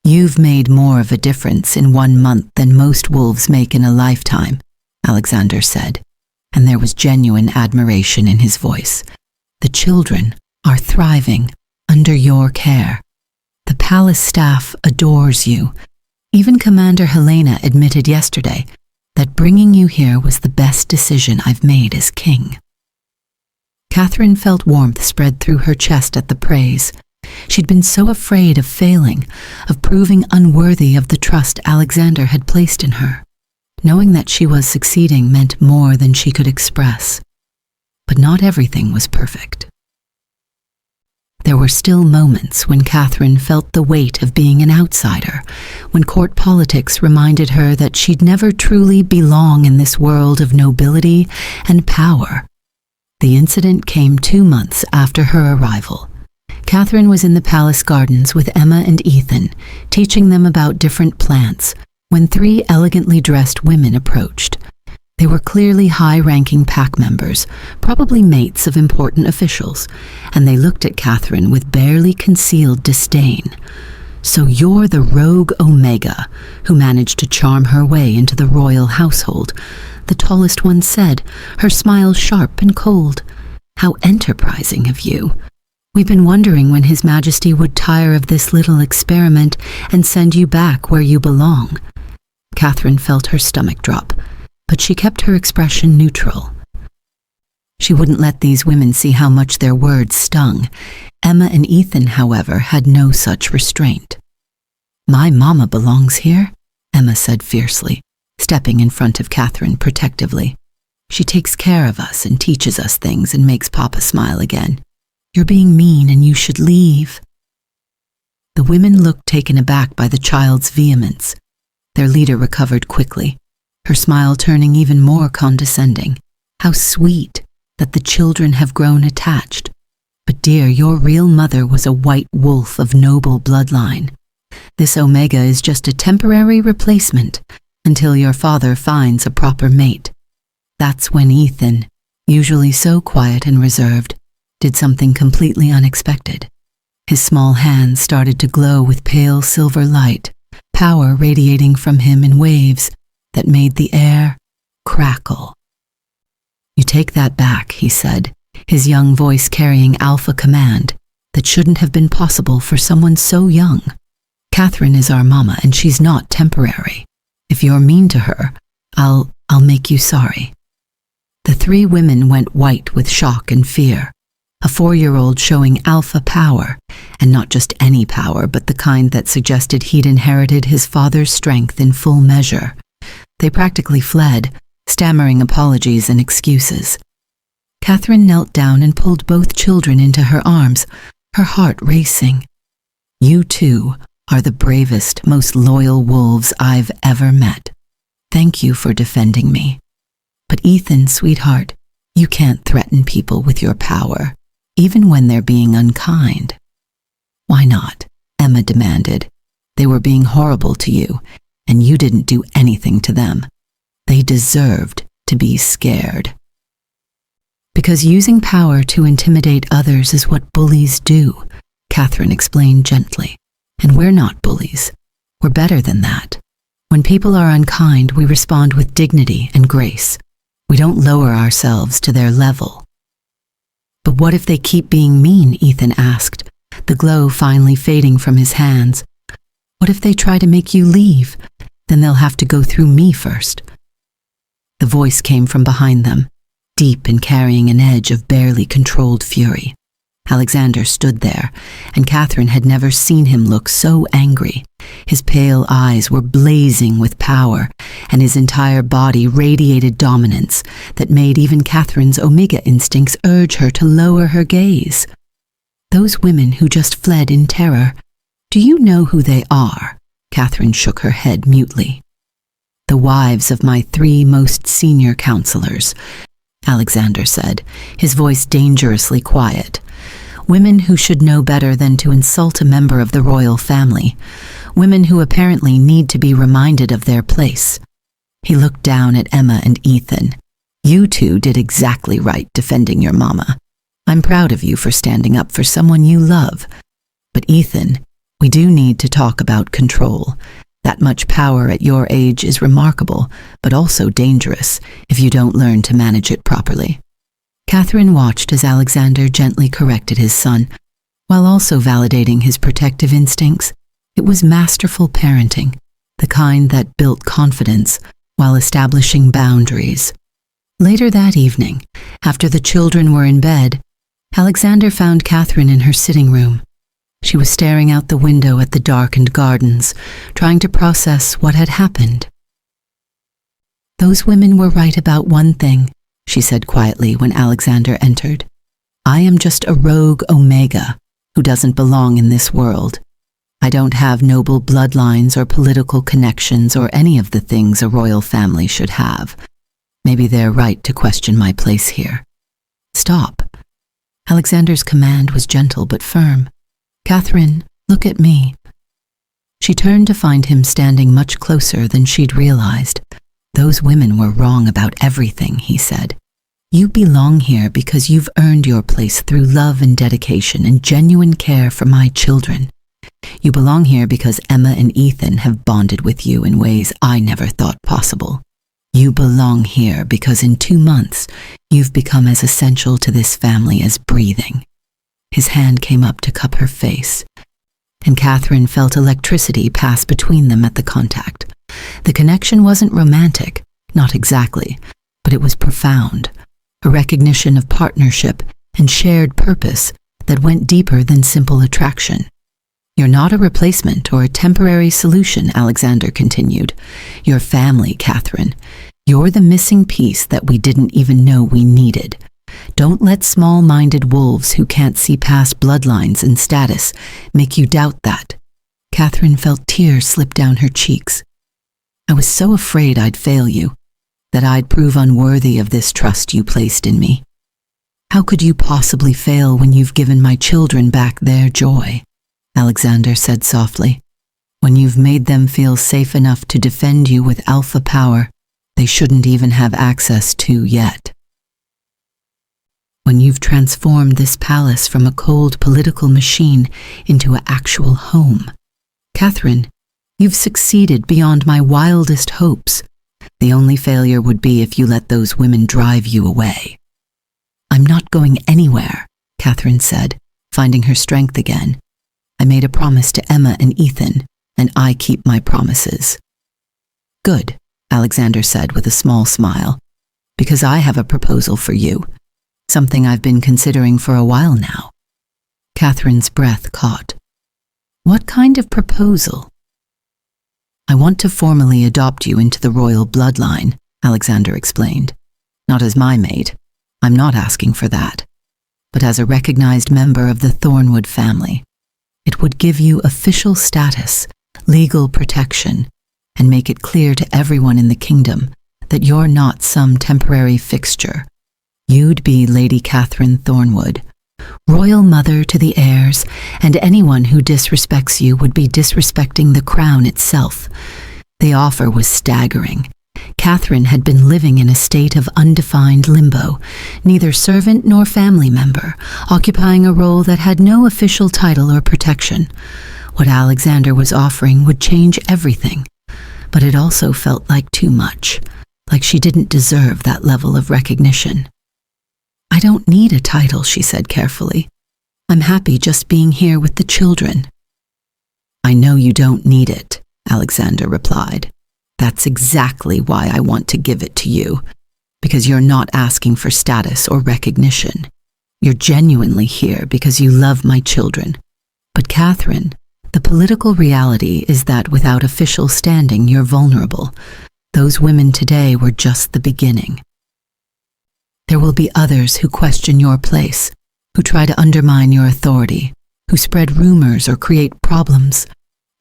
You've made more of a difference in 1 month than most wolves make in a lifetime, Alexander said, and there was genuine admiration in his voice. The children are thriving under your care. The palace staff adores you. Even Commander Helena admitted yesterday that bringing you here was the best decision I've made as king. Catherine felt warmth spread through her chest at the praise. She'd been so afraid of failing, of proving unworthy of the trust Alexander had placed in her. Knowing that she was succeeding meant more than she could express. But not everything was perfect. There were still moments when Catherine felt the weight of being an outsider, when court politics reminded her that she'd never truly belong in this world of nobility and power. The incident came 2 months after her arrival. Catherine was in the palace gardens with Emma and Ethan, teaching them about different plants, when 3 elegantly dressed women approached. They were clearly high-ranking pack members, probably mates of important officials, and they looked at Catherine with barely concealed disdain. "So you're the rogue Omega, who managed to charm her way into the royal household," the tallest one said, her smile sharp and cold. "How enterprising of you. We've been wondering when His Majesty would tire of this little experiment and send you back where you belong." Catherine felt her stomach drop, but she kept her expression neutral. She wouldn't let these women see how much their words stung. Emma and Ethan, however, had no such restraint. "My mama belongs here," Emma said fiercely, stepping in front of Catherine protectively. "She takes care of us and teaches us things and makes Papa smile again. You're being mean and you should leave." The women looked taken aback by the child's vehemence. Their leader recovered quickly, her smile turning even more condescending. "How sweet that the children have grown attached. But dear, your real mother was a white wolf of noble bloodline. This Omega is just a temporary replacement until your father finds a proper mate." That's when Ethan, usually so quiet and reserved, did something completely unexpected. His small hands started to glow with pale silver light, power radiating from him in waves that made the air crackle. "You take that back," he said, his young voice carrying alpha command that shouldn't have been possible for someone so young. "Catherine is our mama and she's not temporary. If you're mean to her, I'll make you sorry." The 3 women went white with shock and fear. A 4-year-old showing alpha power, and not just any power, but the kind that suggested he'd inherited his father's strength in full measure. They practically fled, stammering apologies and excuses. Catherine knelt down and pulled both children into her arms, her heart racing. "You two are the bravest, most loyal wolves I've ever met. Thank you for defending me. But Ethan, sweetheart, you can't threaten people with your power, even when they're being unkind." "Why not?" Emma demanded. "They were being horrible to you, and you didn't do anything to them. They deserved to be scared." "Because using power to intimidate others is what bullies do," Catherine explained gently. "And we're not bullies. We're better than that. When people are unkind, we respond with dignity and grace. We don't lower ourselves to their level." "But what if they keep being mean?" Ethan asked, the glow finally fading from his hands. "What if they try to make you leave? Then they'll have to go through me first." The voice came from behind them, deep and carrying an edge of barely controlled fury. Alexander stood there, and Catherine had never seen him look so angry. His pale eyes were blazing with power, and his entire body radiated dominance that made even Catherine's Omega instincts urge her to lower her gaze. "Those women who just fled in terror, do you know who they are?" Catherine shook her head mutely. "The wives of my 3 most senior counselors," Alexander said, his voice dangerously quiet. "Women who should know better than to insult a member of the royal family. Women who apparently need to be reminded of their place." He looked down at Emma and Ethan. "You two did exactly right defending your mama. I'm proud of you for standing up for someone you love. But Ethan, we do need to talk about control. That much power at your age is remarkable, but also dangerous if you don't learn to manage it properly." Catherine watched as Alexander gently corrected his son, while also validating his protective instincts. It was masterful parenting, the kind that built confidence while establishing boundaries. Later that evening, after the children were in bed, Alexander found Catherine in her sitting room. She was staring out the window at the darkened gardens, trying to process what had happened. "Those women were right about one thing," she said quietly when Alexander entered. "I am just a rogue Omega who doesn't belong in this world. I don't have noble bloodlines or political connections or any of the things a royal family should have. Maybe they're right to question my place here." "Stop." Alexander's command was gentle but firm. "Catherine, look at me." She turned to find him standing much closer than she'd realized. "Those women were wrong about everything," he said. "You belong here because you've earned your place through love and dedication and genuine care for my children. You belong here because Emma and Ethan have bonded with you in ways I never thought possible. You belong here because in 2 months, you've become as essential to this family as breathing." His hand came up to cup her face, and Catherine felt electricity pass between them at the contact. The connection wasn't romantic, not exactly, but it was profound, a recognition of partnership and shared purpose that went deeper than simple attraction. "You're not a replacement or a temporary solution," Alexander continued. "You're family, Catherine. You're the missing piece that we didn't even know we needed. Don't let small-minded wolves who can't see past bloodlines and status make you doubt that." Catherine felt tears slip down her cheeks. "I was so afraid I'd fail you, that I'd prove unworthy of this trust you placed in me. How could you possibly fail when you've given my children back their joy?" Alexander said softly. "When you've made them feel safe enough to defend you with alpha power they shouldn't even have access to yet. When you've transformed this palace from a cold political machine into an actual home. Catherine, you've succeeded beyond my wildest hopes. The only failure would be if you let those women drive you away." "I'm not going anywhere," Catherine said, finding her strength again. "I made a promise to Emma and Ethan, and I keep my promises." "Good," Alexander said with a small smile, "because I have a proposal for you. Something I've been considering for a while now." Catherine's breath caught. "What kind of proposal?" "I want to formally adopt you into the royal bloodline," Alexander explained. "Not as my mate. I'm not asking for that. But as a recognized member of the Thornwood family. It would give you official status, legal protection, and make it clear to everyone in the kingdom that you're not some temporary fixture. You'd be Lady Catherine Thornwood, royal mother to the heirs, and anyone who disrespects you would be disrespecting the crown itself. The offer was staggering. Catherine had been living in a state of undefined limbo, neither servant nor family member, occupying a role that had no official title or protection. What Alexander was offering would change everything, but it also felt like too much, like she didn't deserve that level of recognition. "I don't need a title," she said carefully. "I'm happy just being here with the children." "I know you don't need it," Alexander replied. "That's exactly why I want to give it to you, because you're not asking for status or recognition. You're genuinely here because you love my children. But Catherine, the political reality is that without official standing, you're vulnerable. Those women today were just the beginning. There will be others who question your place, who try to undermine your authority, who spread rumors or create problems.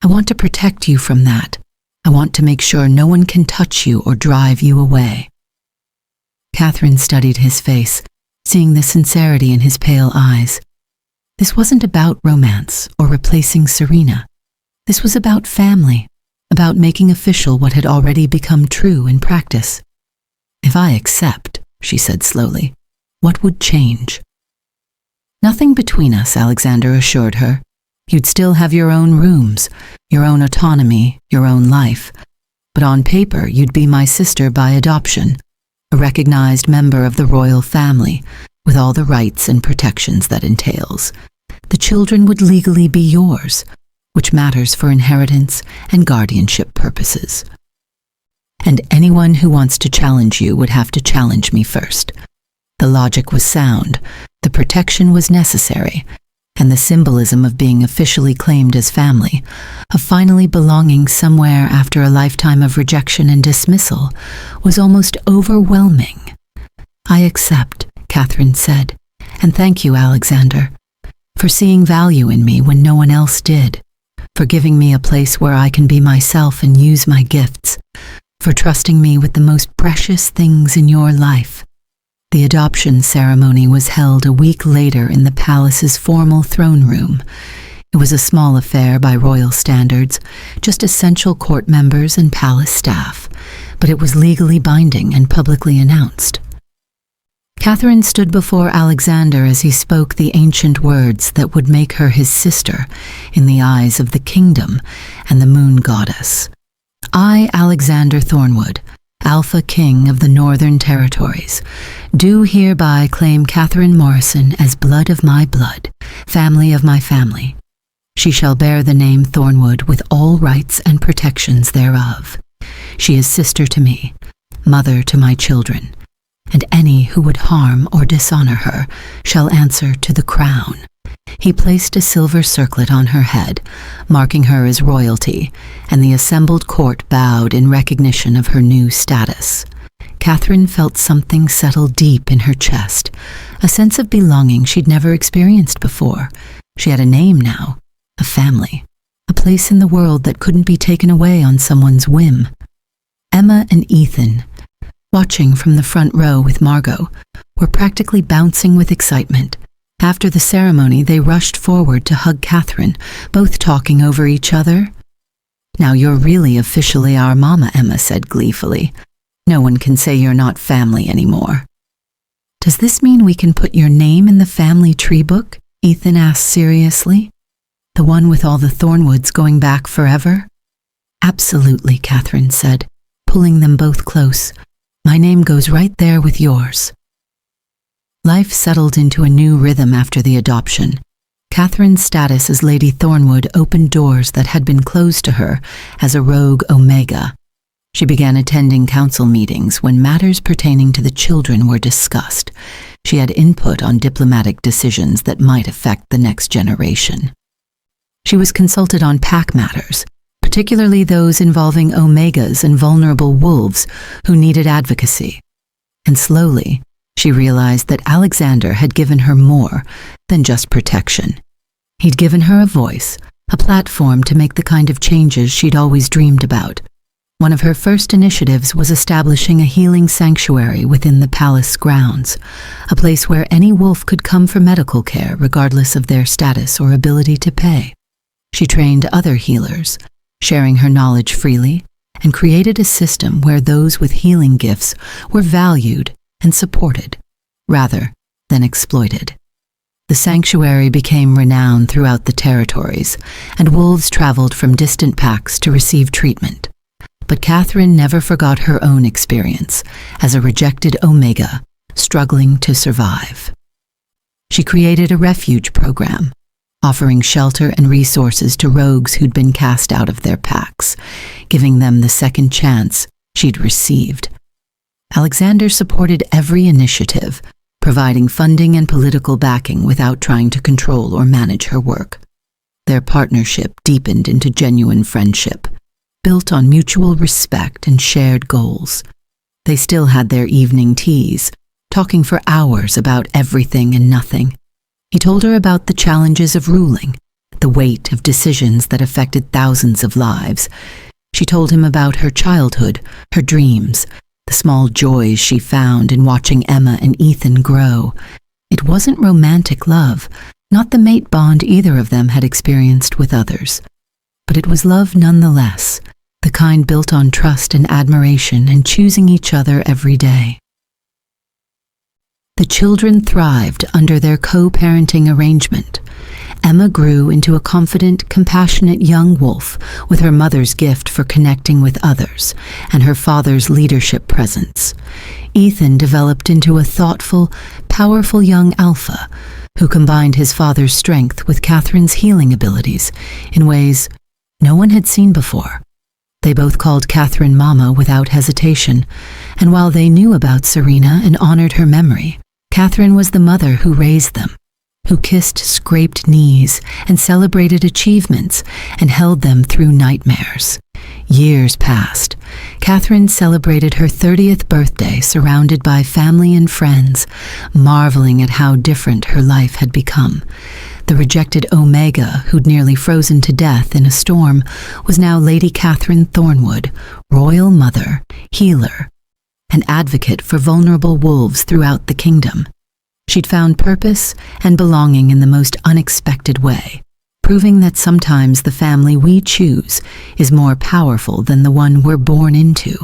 I want to protect you from that. I want to make sure no one can touch you or drive you away." Catherine studied his face, seeing the sincerity in his pale eyes. This wasn't about romance or replacing Serena. This was about family, about making official what had already become true in practice. "If I accept," she said slowly, "what would change?" "Nothing between us," Alexander assured her. "You'd still have your own rooms, your own autonomy, your own life. But on paper, you'd be my sister by adoption, a recognized member of the royal family, with all the rights and protections that entails. The children would legally be yours, which matters for inheritance and guardianship purposes. And anyone who wants to challenge you would have to challenge me first." The logic was sound, the protection was necessary, and the symbolism of being officially claimed as family, of finally belonging somewhere after a lifetime of rejection and dismissal, was almost overwhelming. "I accept," Catherine said, "and thank you, Alexander, for seeing value in me when no one else did, for giving me a place where I can be myself and use my gifts, for trusting me with the most precious things in your life." The adoption ceremony was held a week later in the palace's formal throne room. It was a small affair by royal standards, just essential court members and palace staff, but it was legally binding and publicly announced. Catherine stood before Alexander as he spoke the ancient words that would make her his sister in the eyes of the kingdom and the moon goddess. "I, Alexander Thornwood, Alpha King of the Northern Territories, do hereby claim Catherine Morrison as blood of my blood, family of my family. She shall bear the name Thornwood with all rights and protections thereof. She is sister to me, mother to my children, and any who would harm or dishonor her shall answer to the crown." He placed a silver circlet on her head, marking her as royalty, and the assembled court bowed in recognition of her new status. Catherine felt something settle deep in her chest, a sense of belonging she'd never experienced before. She had a name now, a family, a place in the world that couldn't be taken away on someone's whim. Emma and Ethan, watching from the front row with Margot, were practically bouncing with excitement. After the ceremony, they rushed forward to hug Catherine, both talking over each other. "Now you're really officially our mama," Emma said gleefully. "No one can say you're not family anymore." "Does this mean we can put your name in the family tree book?" Ethan asked seriously. "The one with all the Thornwoods going back forever?" "Absolutely," Catherine said, pulling them both close. "My name goes right there with yours." Life settled into a new rhythm after the adoption. Catherine's status as Lady Thornwood opened doors that had been closed to her as a rogue Omega. She began attending council meetings when matters pertaining to the children were discussed. She had input on diplomatic decisions that might affect the next generation. She was consulted on pack matters, particularly those involving Omegas and vulnerable wolves who needed advocacy. And slowly, she realized that Alexander had given her more than just protection. He'd given her a voice, a platform to make the kind of changes she'd always dreamed about. One of her first initiatives was establishing a healing sanctuary within the palace grounds, a place where any wolf could come for medical care regardless of their status or ability to pay. She trained other healers, sharing her knowledge freely, and created a system where those with healing gifts were valued and supported, rather than exploited. The sanctuary became renowned throughout the territories, and wolves traveled from distant packs to receive treatment. But Catherine never forgot her own experience as a rejected Omega, struggling to survive. She created a refuge program, offering shelter and resources to rogues who'd been cast out of their packs, giving them the second chance she'd received. Alexander supported every initiative, providing funding and political backing without trying to control or manage her work. Their partnership deepened into genuine friendship, built on mutual respect and shared goals. They still had their evening teas, talking for hours about everything and nothing. He told her about the challenges of ruling, the weight of decisions that affected thousands of lives. She told him about her childhood, her dreams, the small joys she found in watching Emma and Ethan grow. It wasn't romantic love, not the mate bond either of them had experienced with others. But it was love nonetheless, the kind built on trust and admiration and choosing each other every day. The children thrived under their co-parenting arrangement. Emma grew into a confident, compassionate young wolf with her mother's gift for connecting with others and her father's leadership presence. Ethan developed into a thoughtful, powerful young alpha who combined his father's strength with Catherine's healing abilities in ways no one had seen before. They both called Catherine Mama without hesitation, and while they knew about Serena and honored her memory, Catherine was the mother who raised them, who kissed scraped knees and celebrated achievements and held them through nightmares. Years passed. Catherine celebrated her 30th birthday surrounded by family and friends, marveling at how different her life had become. The rejected Omega, who'd nearly frozen to death in a storm, was now Lady Catherine Thornwood, royal mother, healer, an advocate for vulnerable wolves throughout the kingdom. She'd found purpose and belonging in the most unexpected way, proving that sometimes the family we choose is more powerful than the one we're born into.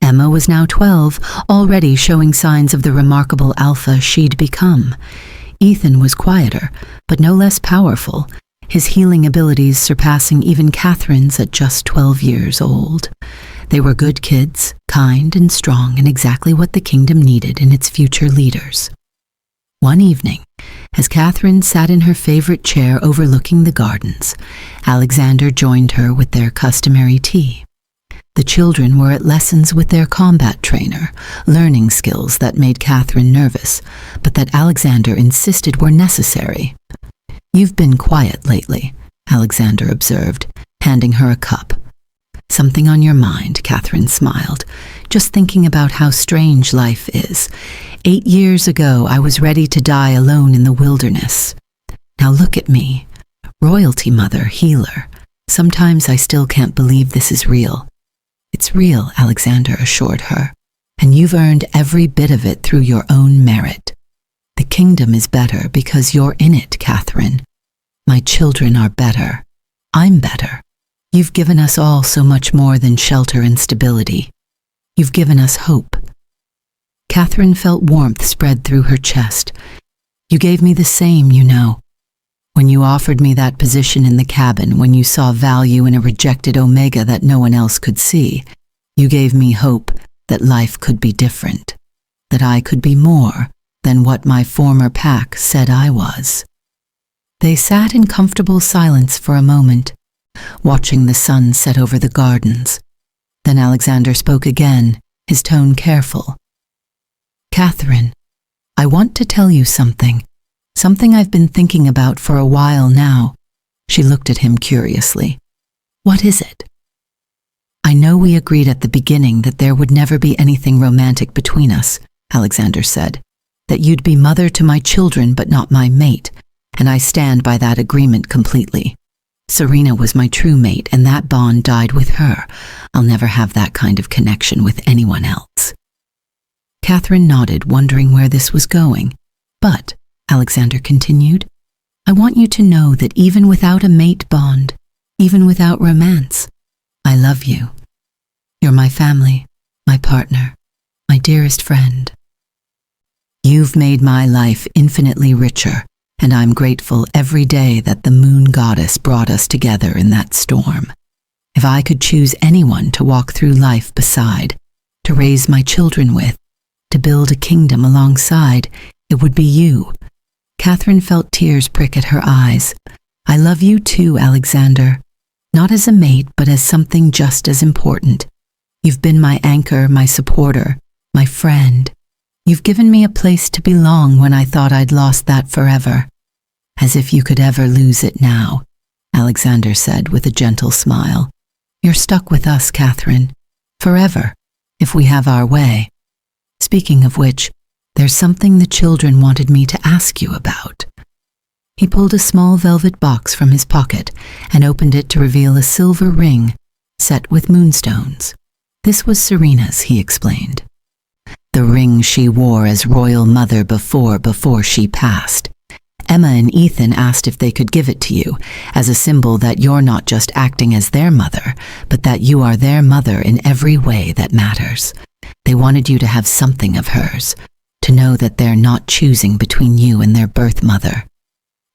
Emma was now 12, already showing signs of the remarkable alpha she'd become. Ethan was quieter, but no less powerful, his healing abilities surpassing even Catherine's at just 12 years old. They were good kids, kind and strong, and exactly what the kingdom needed in its future leaders. One evening, as Catherine sat in her favorite chair overlooking the gardens, Alexander joined her with their customary tea. The children were at lessons with their combat trainer, learning skills that made Catherine nervous, but that Alexander insisted were necessary. "You've been quiet lately," Alexander observed, handing her a cup. "Something on your mind," Catherine smiled. "Just thinking about how strange life is. 8 years ago, I was ready to die alone in the wilderness. Now look at me. Royalty mother, healer. Sometimes I still can't believe this is real." "It's real," Alexander assured her, "and you've earned every bit of it through your own merit. The kingdom is better because you're in it, Catherine. My children are better. I'm better. You've given us all so much more than shelter and stability. You've given us hope." Catherine felt warmth spread through her chest. "You gave me the same, you know. When you offered me that position in the cabin, when you saw value in a rejected Omega that no one else could see, you gave me hope that life could be different, that I could be more than what my former pack said I was." They sat in comfortable silence for a moment, watching the sun set over the gardens. Then Alexander spoke again, his tone careful. "Catherine, I want to tell you something I've been thinking about for a while now." She looked at him curiously. "What is it?" "I know we agreed at the beginning that there would never be anything romantic between us," Alexander said, "that you'd be mother to my children but not my mate, and I stand by that agreement completely. Serena was my true mate, and that bond died with her. I'll never have that kind of connection with anyone else. Catherine nodded, wondering where this was going. But, Alexander continued, I want you to know that even without a mate bond, even without romance, I love you. You're my family, my partner, my dearest friend. You've made my life infinitely richer, and I'm grateful every day that the moon goddess brought us together in that storm. If I could choose anyone to walk through life beside, to raise my children with, to build a kingdom alongside, it would be you. Catherine felt tears prick at her eyes. I love you too, Alexander. Not as a mate, but as something just as important. You've been my anchor, my supporter, my friend. You've given me a place to belong when I thought I'd lost that forever. As if you could ever lose it now, Alexander said with a gentle smile. You're stuck with us, Catherine. Forever, if we have our way. Speaking of which, there's something the children wanted me to ask you about. He pulled a small velvet box from his pocket and opened it to reveal a silver ring set with moonstones. This was Serena's, he explained. The ring she wore as royal mother before she passed. Emma and Ethan asked if they could give it to you as a symbol that you're not just acting as their mother, but that you are their mother in every way that matters. They wanted you to have something of hers, to know that they're not choosing between you and their birth mother.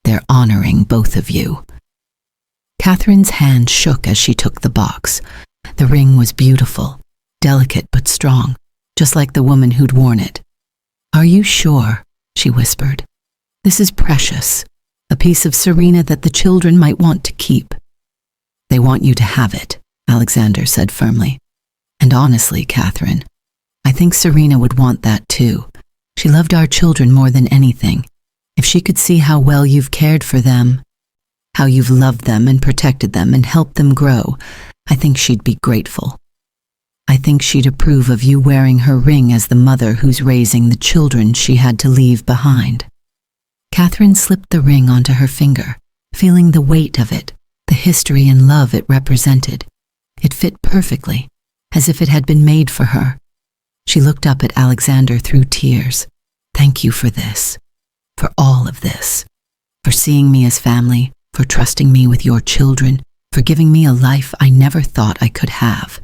They're honoring both of you. Catherine's hand shook as she took the box. The ring was beautiful, delicate but strong, just like the woman who'd worn it. Are you sure? She whispered. This is precious, a piece of Serena that the children might want to keep. They want you to have it, Alexander said firmly. And honestly, Catherine, I think Serena would want that too. She loved our children more than anything. If she could see how well you've cared for them, how you've loved them and protected them and helped them grow, I think she'd be grateful. I think she'd approve of you wearing her ring as the mother who's raising the children she had to leave behind. Catherine slipped the ring onto her finger, feeling the weight of it, the history and love it represented. It fit perfectly, as if it had been made for her. She looked up at Alexander through tears. Thank you for this, for all of this, for seeing me as family, for trusting me with your children, for giving me a life I never thought I could have.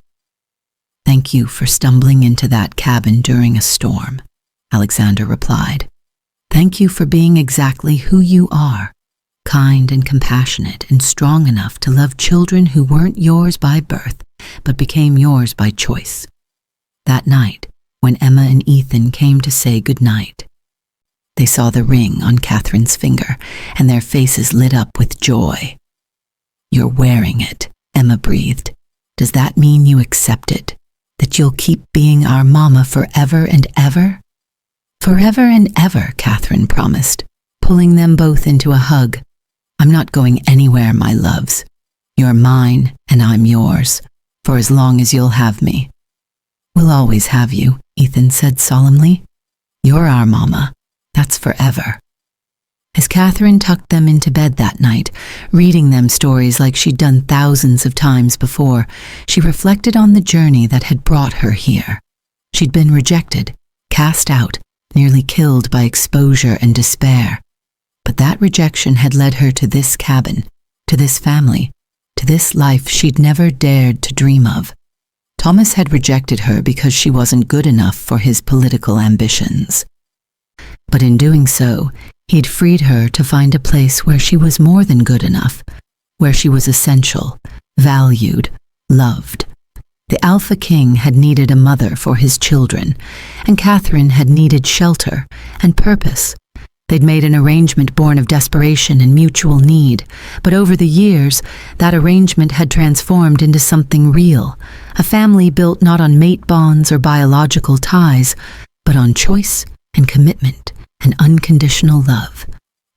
Thank you for stumbling into that cabin during a storm, Alexander replied. Thank you for being exactly who you are, kind and compassionate and strong enough to love children who weren't yours by birth, but became yours by choice. That night, when Emma and Ethan came to say goodnight, they saw the ring on Catherine's finger, and their faces lit up with joy. You're wearing it, Emma breathed. Does that mean you accept it? That you'll keep being our mama forever and ever? Forever and ever, Catherine promised, pulling them both into a hug. I'm not going anywhere, my loves. You're mine, and I'm yours, for as long as you'll have me. We'll always have you, Ethan said solemnly. You're our mama. That's forever. As Catherine tucked them into bed that night, reading them stories like she'd done thousands of times before, she reflected on the journey that had brought her here. She'd been rejected, cast out, nearly killed by exposure and despair. But that rejection had led her to this cabin, to this family, to this life she'd never dared to dream of. Thomas had rejected her because she wasn't good enough for his political ambitions. But in doing so, he'd freed her to find a place where she was more than good enough, where she was essential, valued, loved. The Alpha King had needed a mother for his children, and Catherine had needed shelter and purpose. They'd made an arrangement born of desperation and mutual need, but over the years, that arrangement had transformed into something real, a family built not on mate bonds or biological ties, but on choice and commitment and unconditional love.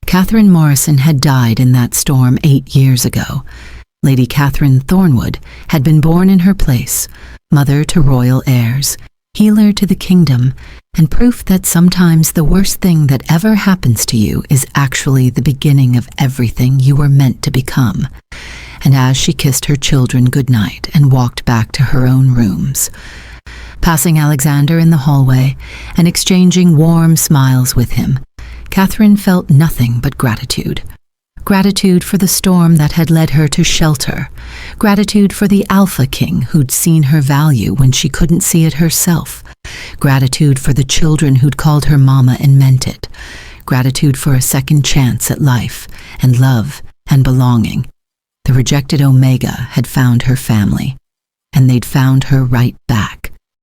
Catherine Morrison had died in that storm 8 years ago. Lady Catherine Thornwood had been born in her place, mother to royal heirs, healer to the kingdom, and proof that sometimes the worst thing that ever happens to you is actually the beginning of everything you were meant to become. and as she kissed her children goodnight and walked back to her own rooms, passing Alexander in the hallway and exchanging warm smiles with him, Catherine felt nothing but gratitude. Gratitude for the storm that had led her to shelter. Gratitude for the Alpha King who'd seen her value when she couldn't see it herself. Gratitude for the children who'd called her mama and meant it. Gratitude for a second chance at life and love and belonging. The rejected Omega had found her family, and they'd found her right back.